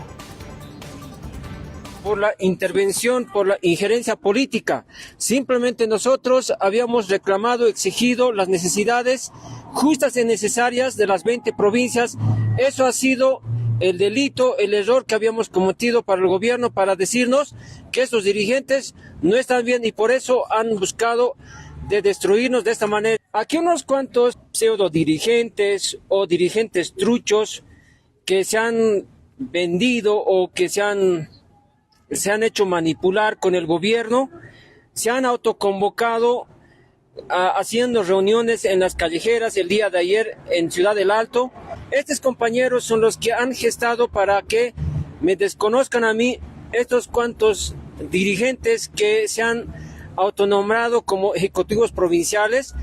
Por la intervención, por la injerencia política. Simplemente nosotros habíamos reclamado, exigido las necesidades justas y necesarias de las 20 provincias. Eso ha sido el delito, el error que habíamos cometido para el gobierno, para decirnos que estos dirigentes no están bien y por eso han buscado de destruirnos de esta manera. Aquí unos cuantos pseudo dirigentes o dirigentes truchos que se han vendido o que se han hecho manipular con el gobierno, se han autoconvocado haciendo reuniones en las callejeras el día de ayer en Ciudad del Alto. Estos compañeros son los que han gestado para que me desconozcan a mí estos cuantos dirigentes que se han autonombrado como ejecutivos provinciales.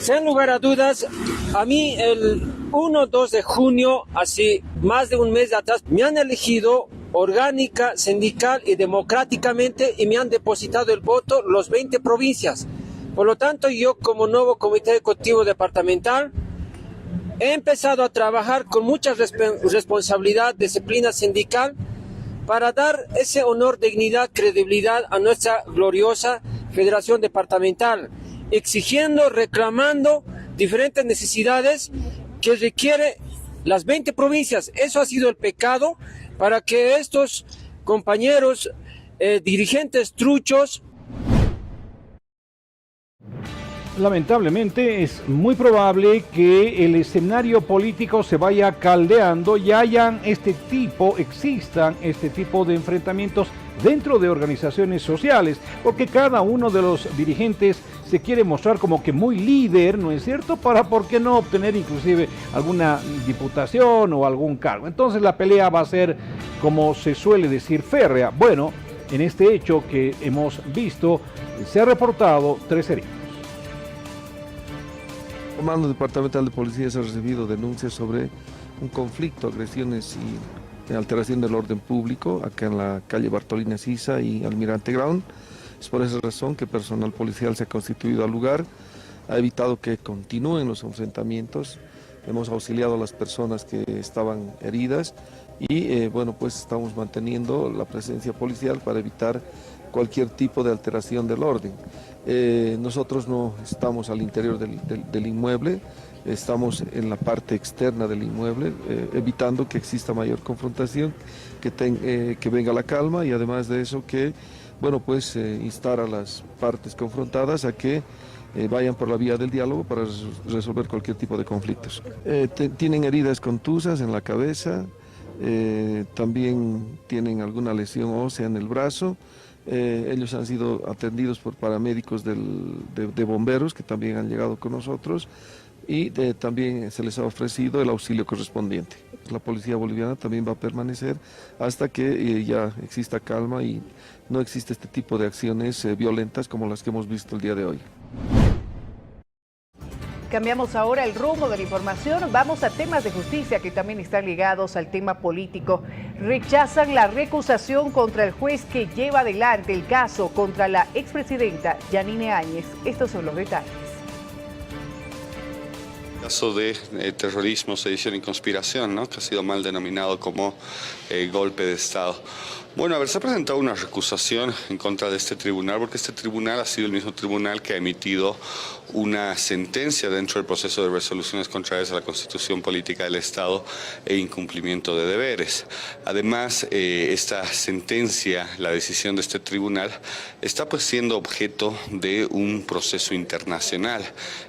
Sin lugar a dudas, a mí el 1-2 de junio, así más de un mes atrás, me han elegido orgánica, sindical y democráticamente y me han depositado el voto los 20 provincias. Por lo tanto, yo como nuevo comité ejecutivo departamental he empezado a trabajar con mucha responsabilidad, disciplina sindical para dar ese honor, dignidad, credibilidad a nuestra gloriosa Federación Departamental, exigiendo, reclamando diferentes necesidades que requiere las 20 provincias. Eso ha sido el pecado para que estos compañeros dirigentes truchos. Lamentablemente es muy probable que el escenario político se vaya caldeando y existan este tipo de enfrentamientos dentro de organizaciones sociales, porque cada uno de los dirigentes se quiere mostrar como que muy líder, ¿no es cierto?, para, ¿por qué no?, obtener inclusive alguna diputación o algún cargo. Entonces la pelea va a ser, como se suele decir, férrea. Bueno, en este hecho que hemos visto, se ha reportado 3 heridos. El Comando Departamental de Policía ha recibido denuncias sobre un conflicto, agresiones y alteración del orden público acá en la calle Bartolina Sisa y Almirante Ground. Es por esa razón que personal policial se ha constituido al lugar, ha evitado que continúen los enfrentamientos, hemos auxiliado a las personas que estaban heridas y bueno, pues estamos manteniendo la presencia policial para evitar cualquier tipo de alteración del orden. Nosotros no estamos al interior del inmueble, estamos en la parte externa del inmueble, evitando que exista mayor confrontación, que venga la calma y además de eso que, bueno, pues instar a las partes confrontadas a que vayan por la vía del diálogo para resolver cualquier tipo de conflictos. Tienen heridas contusas en la cabeza, también tienen alguna lesión ósea en el brazo. Ellos han sido atendidos por paramédicos de bomberos que también han llegado con nosotros y también se les ha ofrecido el auxilio correspondiente. La policía boliviana también va a permanecer hasta que ya exista calma y no existe este tipo de acciones violentas como las que hemos visto el día de hoy. Cambiamos ahora el rumbo de la información, vamos a temas de justicia que también están ligados al tema político. Rechazan la recusación contra el juez que lleva adelante el caso contra la expresidenta Yanine Áñez. Estos son los detalles. El caso de terrorismo, sedición y conspiración, ¿no?, que ha sido mal denominado como golpe de Estado. Bueno, a ver, se ha presentado una recusación en contra de este tribunal, porque este tribunal ha sido el mismo tribunal que ha emitido una sentencia dentro del proceso de resoluciones contrarias a la Constitución Política del Estado e incumplimiento de deberes. Además, esta sentencia, la decisión de este tribunal, está pues siendo objeto de un proceso internacional.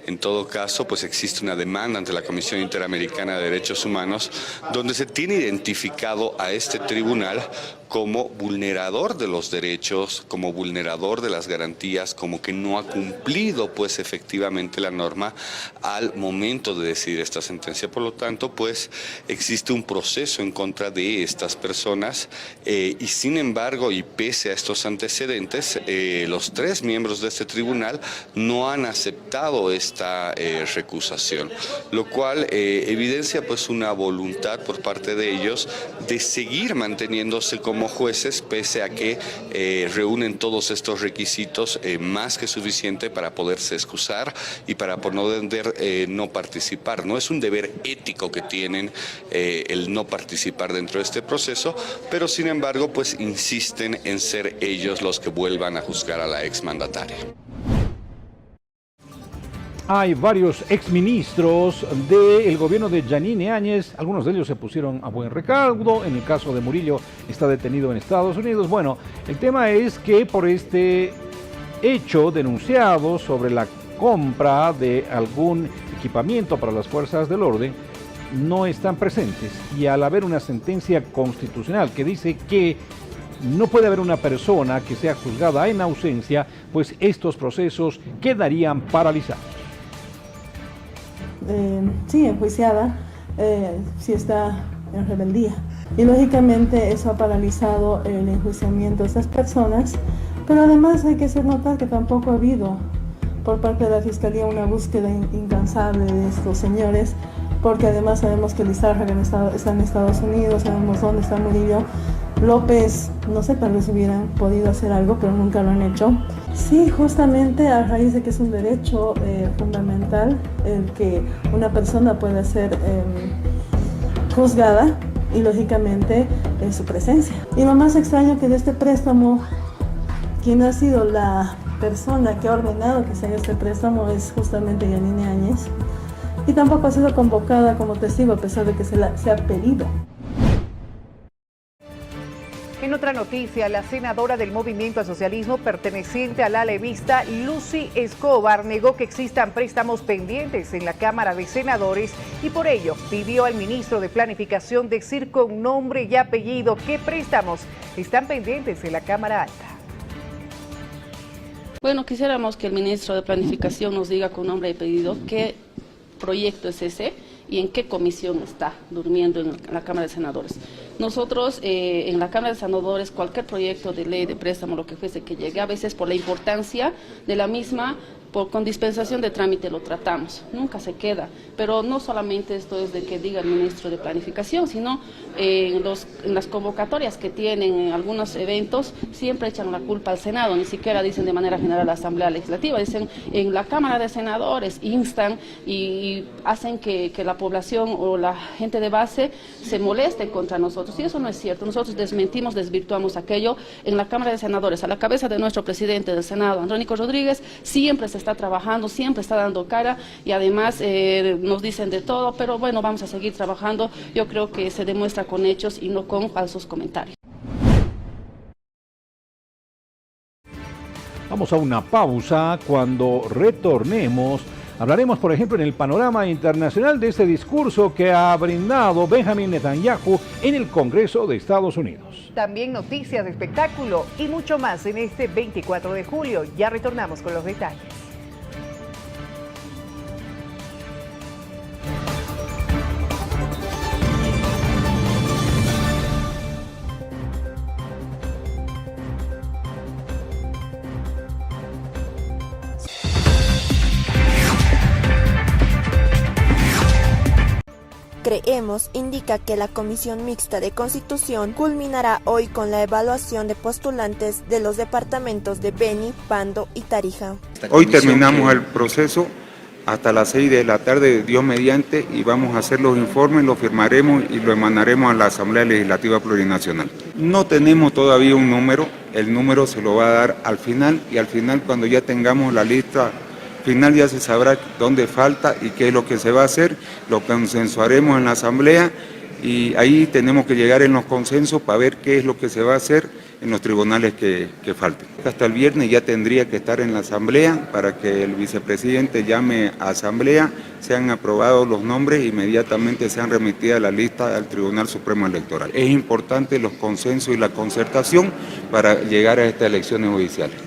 En todo caso, pues existe una demanda ante la Comisión Interamericana de Derechos Humanos, donde se tiene identificado a este tribunal como vulnerador de los derechos, como vulnerador de las garantías, como que no ha cumplido pues efectivamente la norma al momento de decidir esta sentencia. Por lo tanto, pues existe un proceso en contra de estas personas y sin embargo, y pese a estos antecedentes, los 3 miembros de este tribunal no han aceptado esta recusación, lo cual evidencia pues una voluntad por parte de ellos de seguir manteniéndose como jueces, pese a que reúnen todos estos requisitos más que suficiente para poderse excusar y para poder no participar. No es un deber ético que tienen el no participar dentro de este proceso, pero sin embargo pues insisten en ser ellos los que vuelvan a juzgar a la exmandataria. Hay varios exministros del gobierno de Yanine Áñez, algunos de ellos se pusieron a buen recaudo. En el caso de Murillo está detenido en Estados Unidos. Bueno, el tema es que por este hecho denunciado sobre la compra de algún equipamiento para las fuerzas del orden, no están presentes, y al haber una sentencia constitucional que dice que no puede haber una persona que sea juzgada en ausencia, pues estos procesos quedarían paralizados. Sí, enjuiciada, sí está en rebeldía. Y lógicamente eso ha paralizado el enjuiciamiento de estas personas, pero además hay que hacer notar que tampoco ha habido por parte de la Fiscalía una búsqueda incansable de estos señores, porque además sabemos que Lizárraga está en Estados Unidos, sabemos dónde está Murillo. López, no sé, tal vez hubieran podido hacer algo, pero nunca lo han hecho. Sí, justamente a raíz de que es un derecho fundamental el que una persona pueda ser juzgada y lógicamente en su presencia. Y lo más extraño que de este préstamo, quien ha sido la persona que ha ordenado que se haga este préstamo es justamente Yanine Áñez, y tampoco ha sido convocada como testigo a pesar de que se ha pedido. En otra noticia, la senadora del Movimiento al Socialismo perteneciente al ala evista, Lucy Escobar, negó que existan préstamos pendientes en la Cámara de Senadores y por ello pidió al ministro de Planificación decir con nombre y apellido qué préstamos están pendientes en la Cámara Alta. Bueno, quisiéramos que el ministro de Planificación nos diga con nombre y apellido qué proyecto es ese y en qué comisión está durmiendo en la Cámara de Senadores. Nosotros en la Cámara de Senadores cualquier proyecto de ley de préstamo, lo que fuese que llegue, a veces por la importancia de la misma, con dispensación de trámite lo tratamos, nunca se queda, pero no solamente esto es de que diga el ministro de Planificación, sino en las convocatorias que tienen en algunos eventos siempre echan la culpa al Senado, ni siquiera dicen de manera general a la Asamblea Legislativa, dicen en la Cámara de Senadores, instan y hacen que la población o la gente de base se moleste contra nosotros, y eso no es cierto. Nosotros desmentimos, desvirtuamos aquello. En la Cámara de Senadores, a la cabeza de nuestro presidente del Senado, Andrónico Rodríguez, siempre se está trabajando, siempre está dando cara, y además nos dicen de todo, pero bueno, vamos a seguir trabajando. Yo creo que se demuestra con hechos y no con falsos comentarios. Vamos a una pausa. Cuando retornemos, hablaremos, por ejemplo, en el panorama internacional de este discurso que ha brindado Benjamin Netanyahu en el Congreso de Estados Unidos. También noticias de espectáculo y mucho más en este 24 de julio. Ya retornamos con los detalles. Creemos indica que la Comisión Mixta de Constitución culminará hoy con la evaluación de postulantes de los departamentos de Beni, Pando y Tarija. Hoy terminamos el proceso hasta las 6 de la tarde, Dios mediante, y vamos a hacer los informes, los firmaremos y lo emanaremos a la Asamblea Legislativa Plurinacional. No tenemos todavía un número, el número se lo va a dar al final, y al final, cuando ya tengamos la lista final, ya se sabrá dónde falta y qué es lo que se va a hacer, lo consensuaremos en la Asamblea, y ahí tenemos que llegar en los consensos para ver qué es lo que se va a hacer en los tribunales que falten. Hasta el viernes ya tendría que estar en la Asamblea para que el vicepresidente llame a Asamblea, sean aprobados los nombres, inmediatamente sean remitidas la lista al Tribunal Supremo Electoral. Es importante los consensos y la concertación para llegar a estas elecciones judiciales.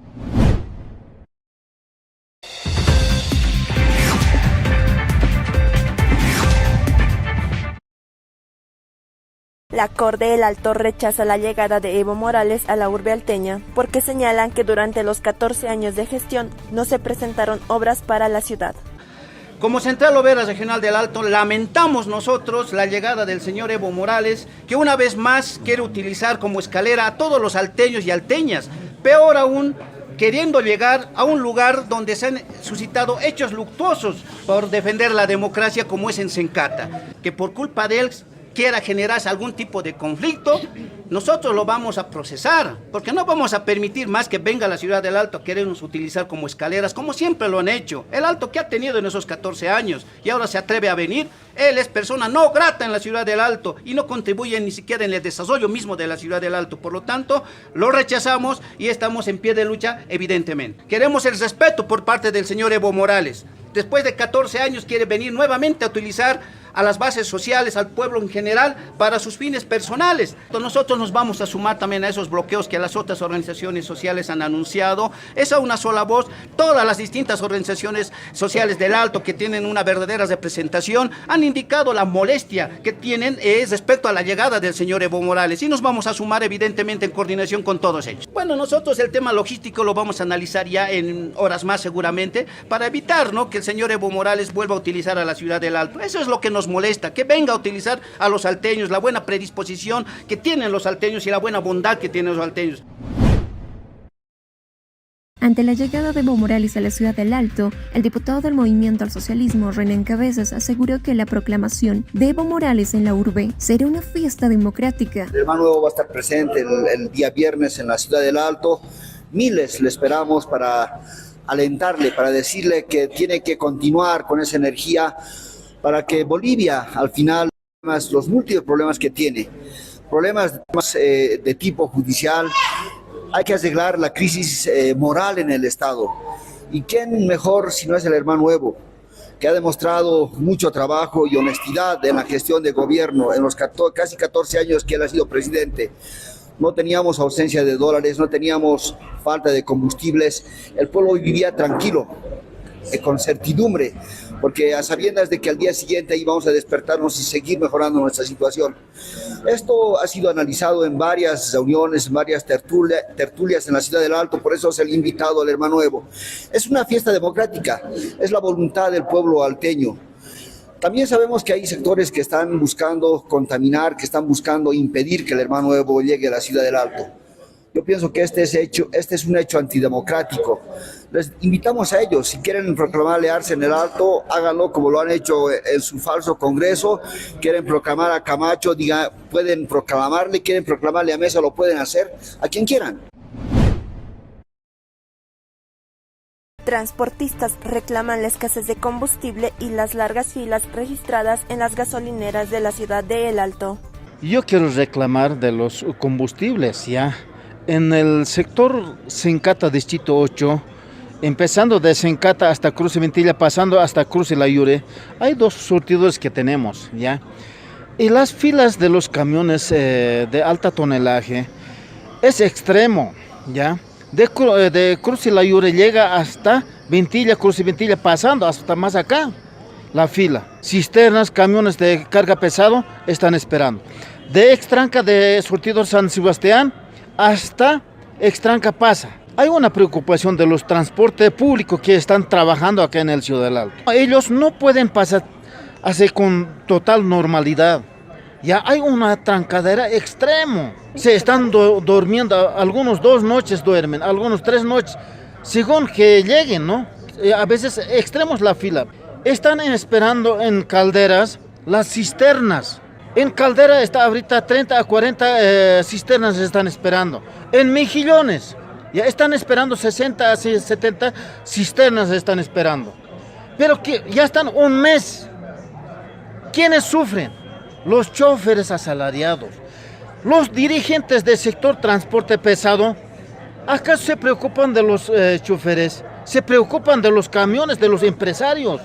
La Corte del Alto rechaza la llegada de Evo Morales a la urbe alteña porque señalan que durante los 14 años de gestión no se presentaron obras para la ciudad. Como Central Obrera Regional del Alto, lamentamos nosotros la llegada del señor Evo Morales, que una vez más quiere utilizar como escalera a todos los alteños y alteñas, peor aún, queriendo llegar a un lugar donde se han suscitado hechos luctuosos por defender la democracia, como es en Sencata, que por culpa de él quiera generarse algún tipo de conflicto, nosotros lo vamos a procesar, porque no vamos a permitir más que venga a la ciudad del Alto a querernos utilizar como escaleras, como siempre lo han hecho. El Alto que ha tenido en esos 14 años y ahora se atreve a venir, él es persona no grata en la ciudad del Alto y no contribuye ni siquiera en el desarrollo mismo de la ciudad del Alto. Por lo tanto, lo rechazamos y estamos en pie de lucha, evidentemente. Queremos el respeto por parte del señor Evo Morales. Después de 14 años quiere venir nuevamente a utilizar a las bases sociales, al pueblo en general, para sus fines personales. Nosotros nos vamos a sumar también a esos bloqueos que las otras organizaciones sociales han anunciado. Es a una sola voz. Todas las distintas organizaciones sociales del Alto que tienen una verdadera representación han indicado la molestia que tienen respecto a la llegada del señor Evo Morales, y nos vamos a sumar evidentemente en coordinación con todos ellos. Bueno, nosotros el tema logístico lo vamos a analizar ya en horas más seguramente, para evitar, ¿no?, que el señor Evo Morales vuelva a utilizar a la ciudad del Alto. Eso es lo que nos molesta, que venga a utilizar a los alteños, la buena predisposición que tienen los alteños y la buena bondad que tienen los alteños. Ante la llegada de Evo Morales a la ciudad del Alto, el diputado del Movimiento al Socialismo, Renan Cabezas, aseguró que la proclamación de Evo Morales en la urbe será una fiesta democrática. El hermano Evo va a estar presente el día viernes en la ciudad del Alto. Miles le esperamos para alentarle, para decirle que tiene que continuar con esa energía para que Bolivia, al final, los múltiples problemas que tiene, problemas de tipo judicial, hay que arreglar la crisis moral en el Estado. ¿Y quién mejor si no es el hermano Evo, que ha demostrado mucho trabajo y honestidad en la gestión de gobierno en los casi 14 años que él ha sido presidente? No teníamos ausencia de dólares, no teníamos falta de combustibles, el pueblo vivía tranquilo, con certidumbre, porque a sabiendas de que al día siguiente íbamos a despertarnos y seguir mejorando nuestra situación. Esto ha sido analizado en varias reuniones, en varias tertulias en la ciudad del Alto, por eso se le ha invitado al hermano Evo. Es una fiesta democrática, es la voluntad del pueblo alteño. También sabemos que hay sectores que están buscando contaminar, que están buscando impedir que el hermano Evo llegue a la ciudad del Alto. Yo pienso que este es un hecho antidemocrático. Les invitamos a ellos, si quieren proclamar Arce en el Alto, háganlo como lo han hecho en su falso congreso. Quieren proclamar a Camacho, pueden proclamarle, quieren proclamarle a Mesa, lo pueden hacer, a quien quieran. Transportistas reclaman la escasez de combustible y las largas filas registradas en las gasolineras de la ciudad de El Alto. Yo quiero reclamar de los combustibles, ya. En el sector Sencata, Distrito 8, empezando de Sencata hasta Cruz y Ventilla, pasando hasta Cruz y La Yure, hay dos surtidores que tenemos, ¿ya? Y las filas de los camiones de alta tonelaje es extremo, ¿ya? De Cruz y La Yure llega hasta Ventilla, Cruz y Ventilla, pasando hasta más acá, la fila. Cisternas, camiones de carga pesado están esperando. De Extranca, de surtidor San Sebastián, hasta Extranca pasa. Hay una preocupación de los transportes públicos que están trabajando acá en el Ciudad del Alto. Ellos no pueden pasar así con total normalidad. Ya hay una trancadera extremo. Se están durmiendo, algunos 2 noches duermen, algunos 3 noches, según que lleguen, ¿no? A veces extremos la fila. Están esperando en calderas las cisternas. En Caldera está ahorita 30 a 40 cisternas están esperando. En Mejillones ya están esperando 60 a 70 cisternas están esperando. Pero que ya están un mes. ¿Quiénes sufren? Los choferes asalariados. Los dirigentes del sector transporte pesado. ¿Acaso se preocupan de los choferes? Se preocupan de los camiones, de los empresarios.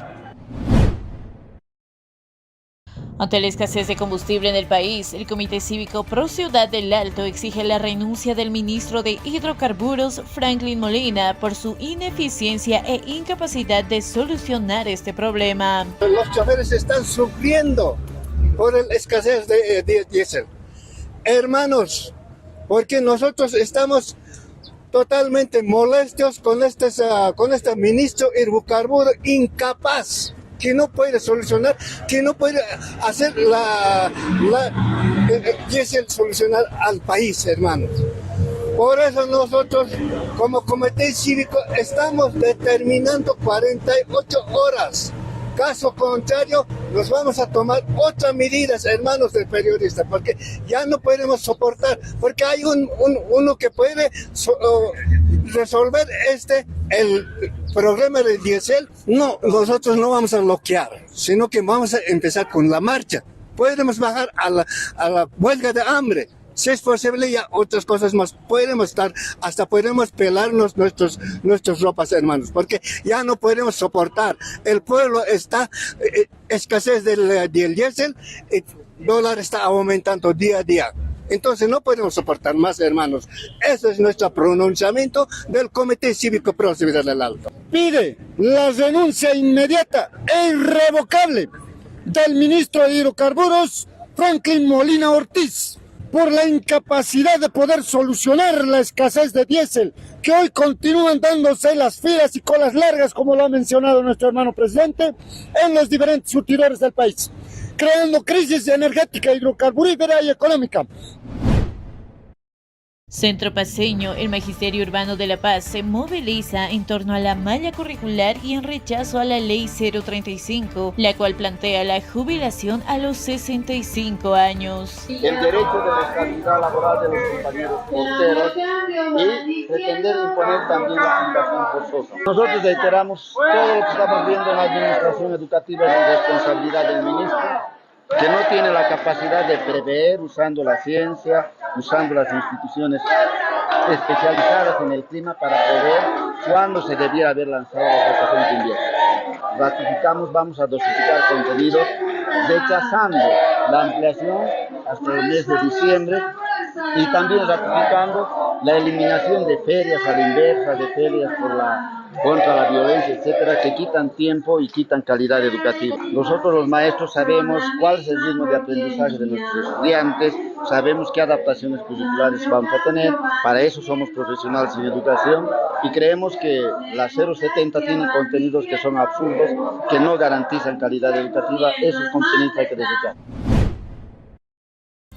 Ante la escasez de combustible en el país, el Comité Cívico Pro Ciudad del Alto exige la renuncia del ministro de Hidrocarburos, Franklin Molina, por su ineficiencia e incapacidad de solucionar este problema. Los choferes están sufriendo por la escasez de diésel. Hermanos, porque nosotros estamos totalmente molestos con este ministro hidrocarburo incapaz, que no puede solucionar, que no puede hacer el solucionar al país, hermanos. Por eso nosotros, como comité cívico, estamos determinando 48 horas. Caso contrario, nos vamos a tomar otras medidas, hermanos del periodista, porque ya no podemos soportar, porque hay uno que puede resolver el problema del diésel. No, nosotros no vamos a bloquear, sino que vamos a empezar con la marcha. Podemos bajar a la huelga de hambre. Si es posible, ya otras cosas más podemos estar, hasta podemos pelarnos nuestras ropas, hermanos, porque ya no podemos soportar. El pueblo está, escasez del diésel, el dólar está aumentando día a día. Entonces no podemos soportar más, hermanos. Ese es nuestro pronunciamiento del Comité Cívico Pro Ciudad del Alto. Pide la renuncia inmediata e irrevocable del ministro de Hidrocarburos, Franklin Molina Ortiz, por la incapacidad de poder solucionar la escasez de diésel, que hoy continúan dándose las filas y colas largas, como lo ha mencionado nuestro hermano presidente, en los diferentes surtidores del país, creando crisis energética, hidrocarburífera y económica. Centro Paceño, el Magisterio Urbano de La Paz se moviliza en torno a la malla curricular y en rechazo a la Ley 035, la cual plantea la jubilación a los 65 años. El derecho de la estabilidad laboral de los compañeros porteros y pretender imponer también la jubilación forzosa. Nosotros reiteramos todo lo que estamos viendo en la administración educativa es responsabilidad del ministro, que no tiene la capacidad de prever usando la ciencia, usando las instituciones especializadas en el clima para prever cuándo se debiera haber lanzado la rotación de invierno. Ratificamos, vamos a dosificar contenidos, rechazando la ampliación hasta el mes de diciembre y también ratificando la eliminación de ferias a la inversa, de ferias contra la violencia, etcétera, que quitan tiempo y quitan calidad educativa. Nosotros los maestros sabemos cuál es el ritmo de aprendizaje de nuestros estudiantes, sabemos qué adaptaciones curriculares vamos a tener, para eso somos profesionales en educación y creemos que la 070 tiene contenidos que son absurdos, que no garantizan calidad educativa, esos contenidos hay que desechar.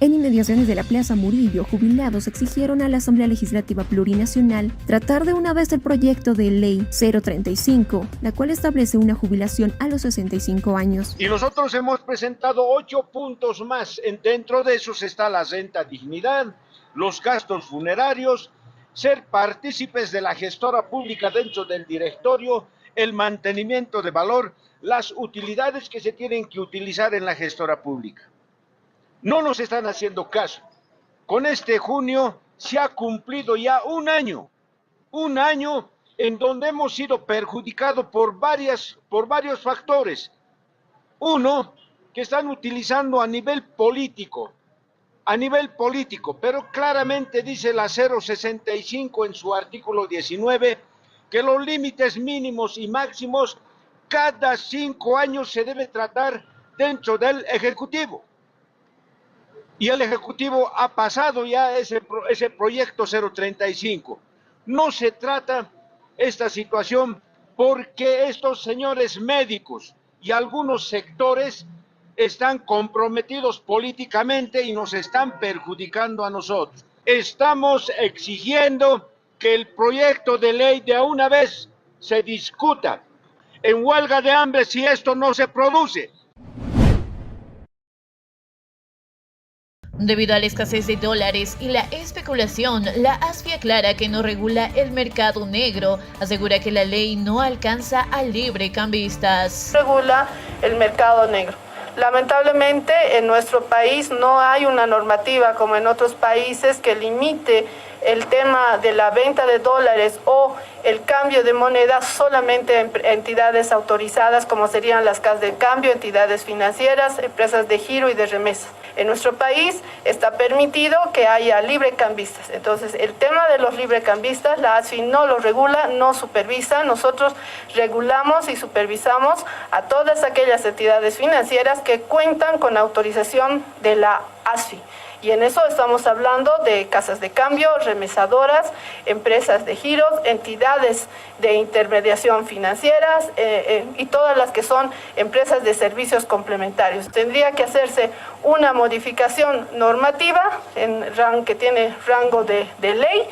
En inmediaciones de la Plaza Murillo, jubilados exigieron a la Asamblea Legislativa Plurinacional tratar de una vez el proyecto de ley 035, la cual establece una jubilación a los 65 años. Y nosotros hemos presentado 8 puntos más. Dentro de esos está la renta dignidad, los gastos funerarios, ser partícipes de la gestora pública dentro del directorio, el mantenimiento de valor, las utilidades que se tienen que utilizar en la gestora pública. No nos están haciendo caso. Con este junio se ha cumplido ya un año en donde hemos sido perjudicados por varios factores. Uno, que están utilizando a nivel político, pero claramente dice la 065 en su artículo 19 que los límites mínimos y máximos cada 5 años se debe tratar dentro del Ejecutivo. Y el Ejecutivo ha pasado ya ese proyecto 035. No se trata esta situación porque estos señores médicos y algunos sectores están comprometidos políticamente y nos están perjudicando a nosotros. Estamos exigiendo que el proyecto de ley de una vez se discuta en huelga de hambre si esto no se produce. Debido a la escasez de dólares y la especulación, la ASFI aclara que no regula el mercado negro. Asegura que la ley no alcanza a librecambistas. Regula el mercado negro. Lamentablemente en nuestro país no hay una normativa como en otros países que limite el tema de la venta de dólares o el cambio de moneda solamente en entidades autorizadas como serían las casas de cambio, entidades financieras, empresas de giro y de remesas. En nuestro país está permitido que haya librecambistas. Entonces, el tema de los librecambistas, la ASFI no lo regula, no supervisa. Nosotros regulamos y supervisamos a todas aquellas entidades financieras que cuentan con autorización de la ASFI. Y en eso estamos hablando de casas de cambio, remesadoras, empresas de giros, entidades de intermediación financieras y todas las que son empresas de servicios complementarios. Tendría que hacerse una modificación normativa que tiene rango de ley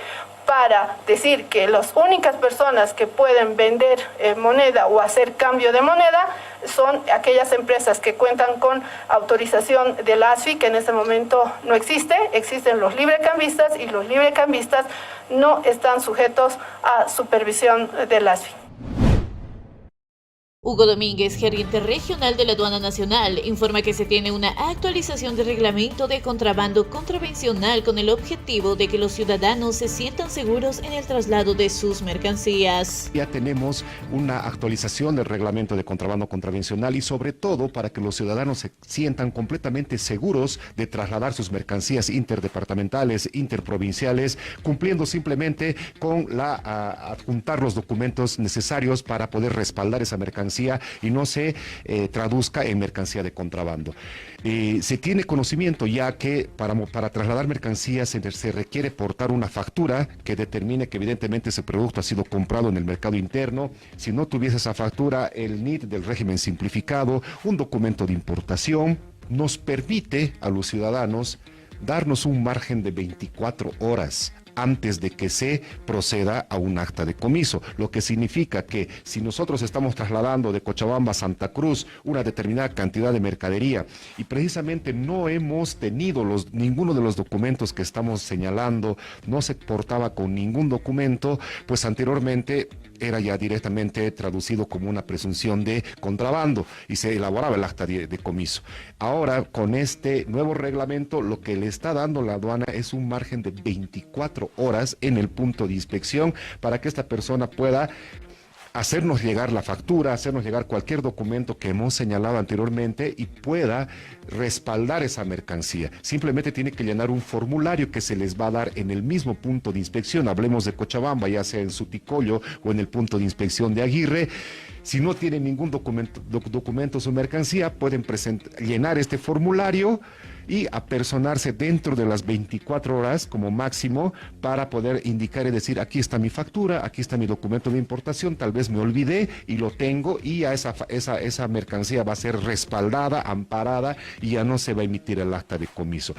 para decir que las únicas personas que pueden vender moneda o hacer cambio de moneda son aquellas empresas que cuentan con autorización de la ASFI, que en este momento no existe. Existen los librecambistas y los librecambistas no están sujetos a supervisión de la ASFI. Hugo Domínguez, gerente regional de la Aduana Nacional, informa que se tiene una actualización del reglamento de contrabando contravencional con el objetivo de que los ciudadanos se sientan seguros en el traslado de sus mercancías. Ya tenemos una actualización del reglamento de contrabando contravencional y sobre todo para que los ciudadanos se sientan completamente seguros de trasladar sus mercancías interdepartamentales, interprovinciales, cumpliendo simplemente con adjuntar los documentos necesarios para poder respaldar esa mercancía y no se traduzca en mercancía de contrabando. Se tiene conocimiento ya que para trasladar mercancías se requiere portar una factura que determine que evidentemente ese producto ha sido comprado en el mercado interno. Si no tuviese esa factura, el NIT del régimen simplificado, un documento de importación, nos permite a los ciudadanos darnos un margen de 24 horas antes de que se proceda a un acta de comiso, lo que significa que si nosotros estamos trasladando de Cochabamba a Santa Cruz una determinada cantidad de mercadería y precisamente no hemos tenido ninguno de los documentos que estamos señalando, no se portaba con ningún documento, pues anteriormente era ya directamente traducido como una presunción de contrabando y se elaboraba el acta de comiso. Ahora, con este nuevo reglamento, lo que le está dando la aduana es un margen de 24 horas en el punto de inspección para que esta persona pueda hacernos llegar la factura, hacernos llegar cualquier documento que hemos señalado anteriormente y pueda respaldar esa mercancía. Simplemente tiene que llenar un formulario que se les va a dar en el mismo punto de inspección. Hablemos de Cochabamba, ya sea en Suticollo o en el punto de inspección de Aguirre. Si no tienen ningún documento su mercancía, pueden llenar este formulario y apersonarse dentro de las 24 horas como máximo para poder indicar y decir, aquí está mi factura, aquí está mi documento de importación, tal vez me olvidé y lo tengo, y ya esa mercancía va a ser respaldada, amparada y ya no se va a emitir el acta de comiso.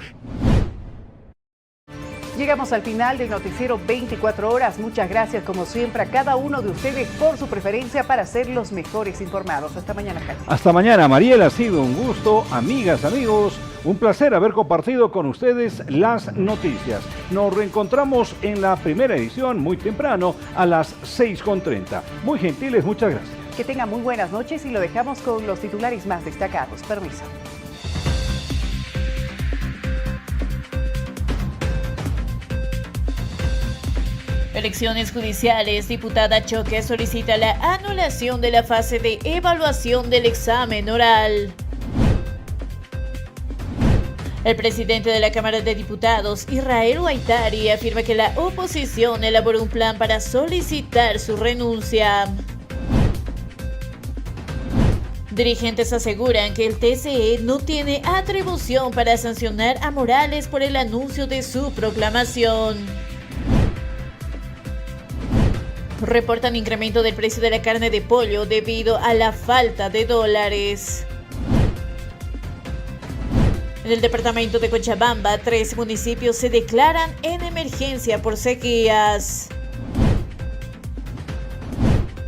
Llegamos al final del noticiero 24 horas. Muchas gracias como siempre a cada uno de ustedes por su preferencia para ser los mejores informados. Hasta mañana, Jaime. Hasta mañana, Mariel. Ha sido un gusto, amigas, amigos. Un placer haber compartido con ustedes las noticias. Nos reencontramos en la primera edición muy temprano a las 6:30. Muy gentiles, muchas gracias. Que tengan muy buenas noches y lo dejamos con los titulares más destacados. Permiso. Elecciones judiciales. Diputada Choque solicita la anulación de la fase de evaluación del examen oral. El presidente de la Cámara de Diputados, Israel Huaytari, afirma que la oposición elaboró un plan para solicitar su renuncia. Dirigentes aseguran que el TCE no tiene atribución para sancionar a Morales por el anuncio de su proclamación. Reportan incremento del precio de la carne de pollo debido a la falta de dólares. En el departamento de Cochabamba, 3 municipios se declaran en emergencia por sequías.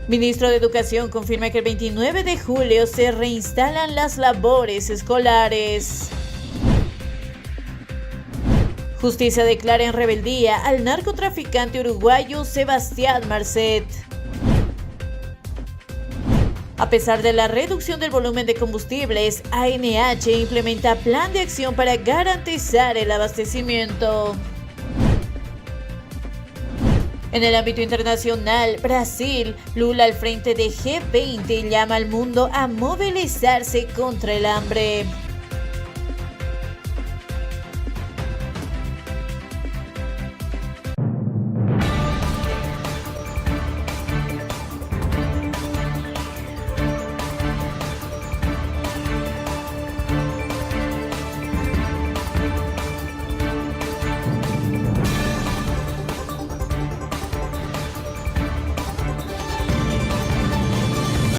Ministro de Educación confirma que el 29 de julio se reinstalan las labores escolares. Justicia declara en rebeldía al narcotraficante uruguayo Sebastián Marcet. A pesar de la reducción del volumen de combustibles, ANH implementa plan de acción para garantizar el abastecimiento. En el ámbito internacional, Brasil, Lula al frente de G20 llama al mundo a movilizarse contra el hambre.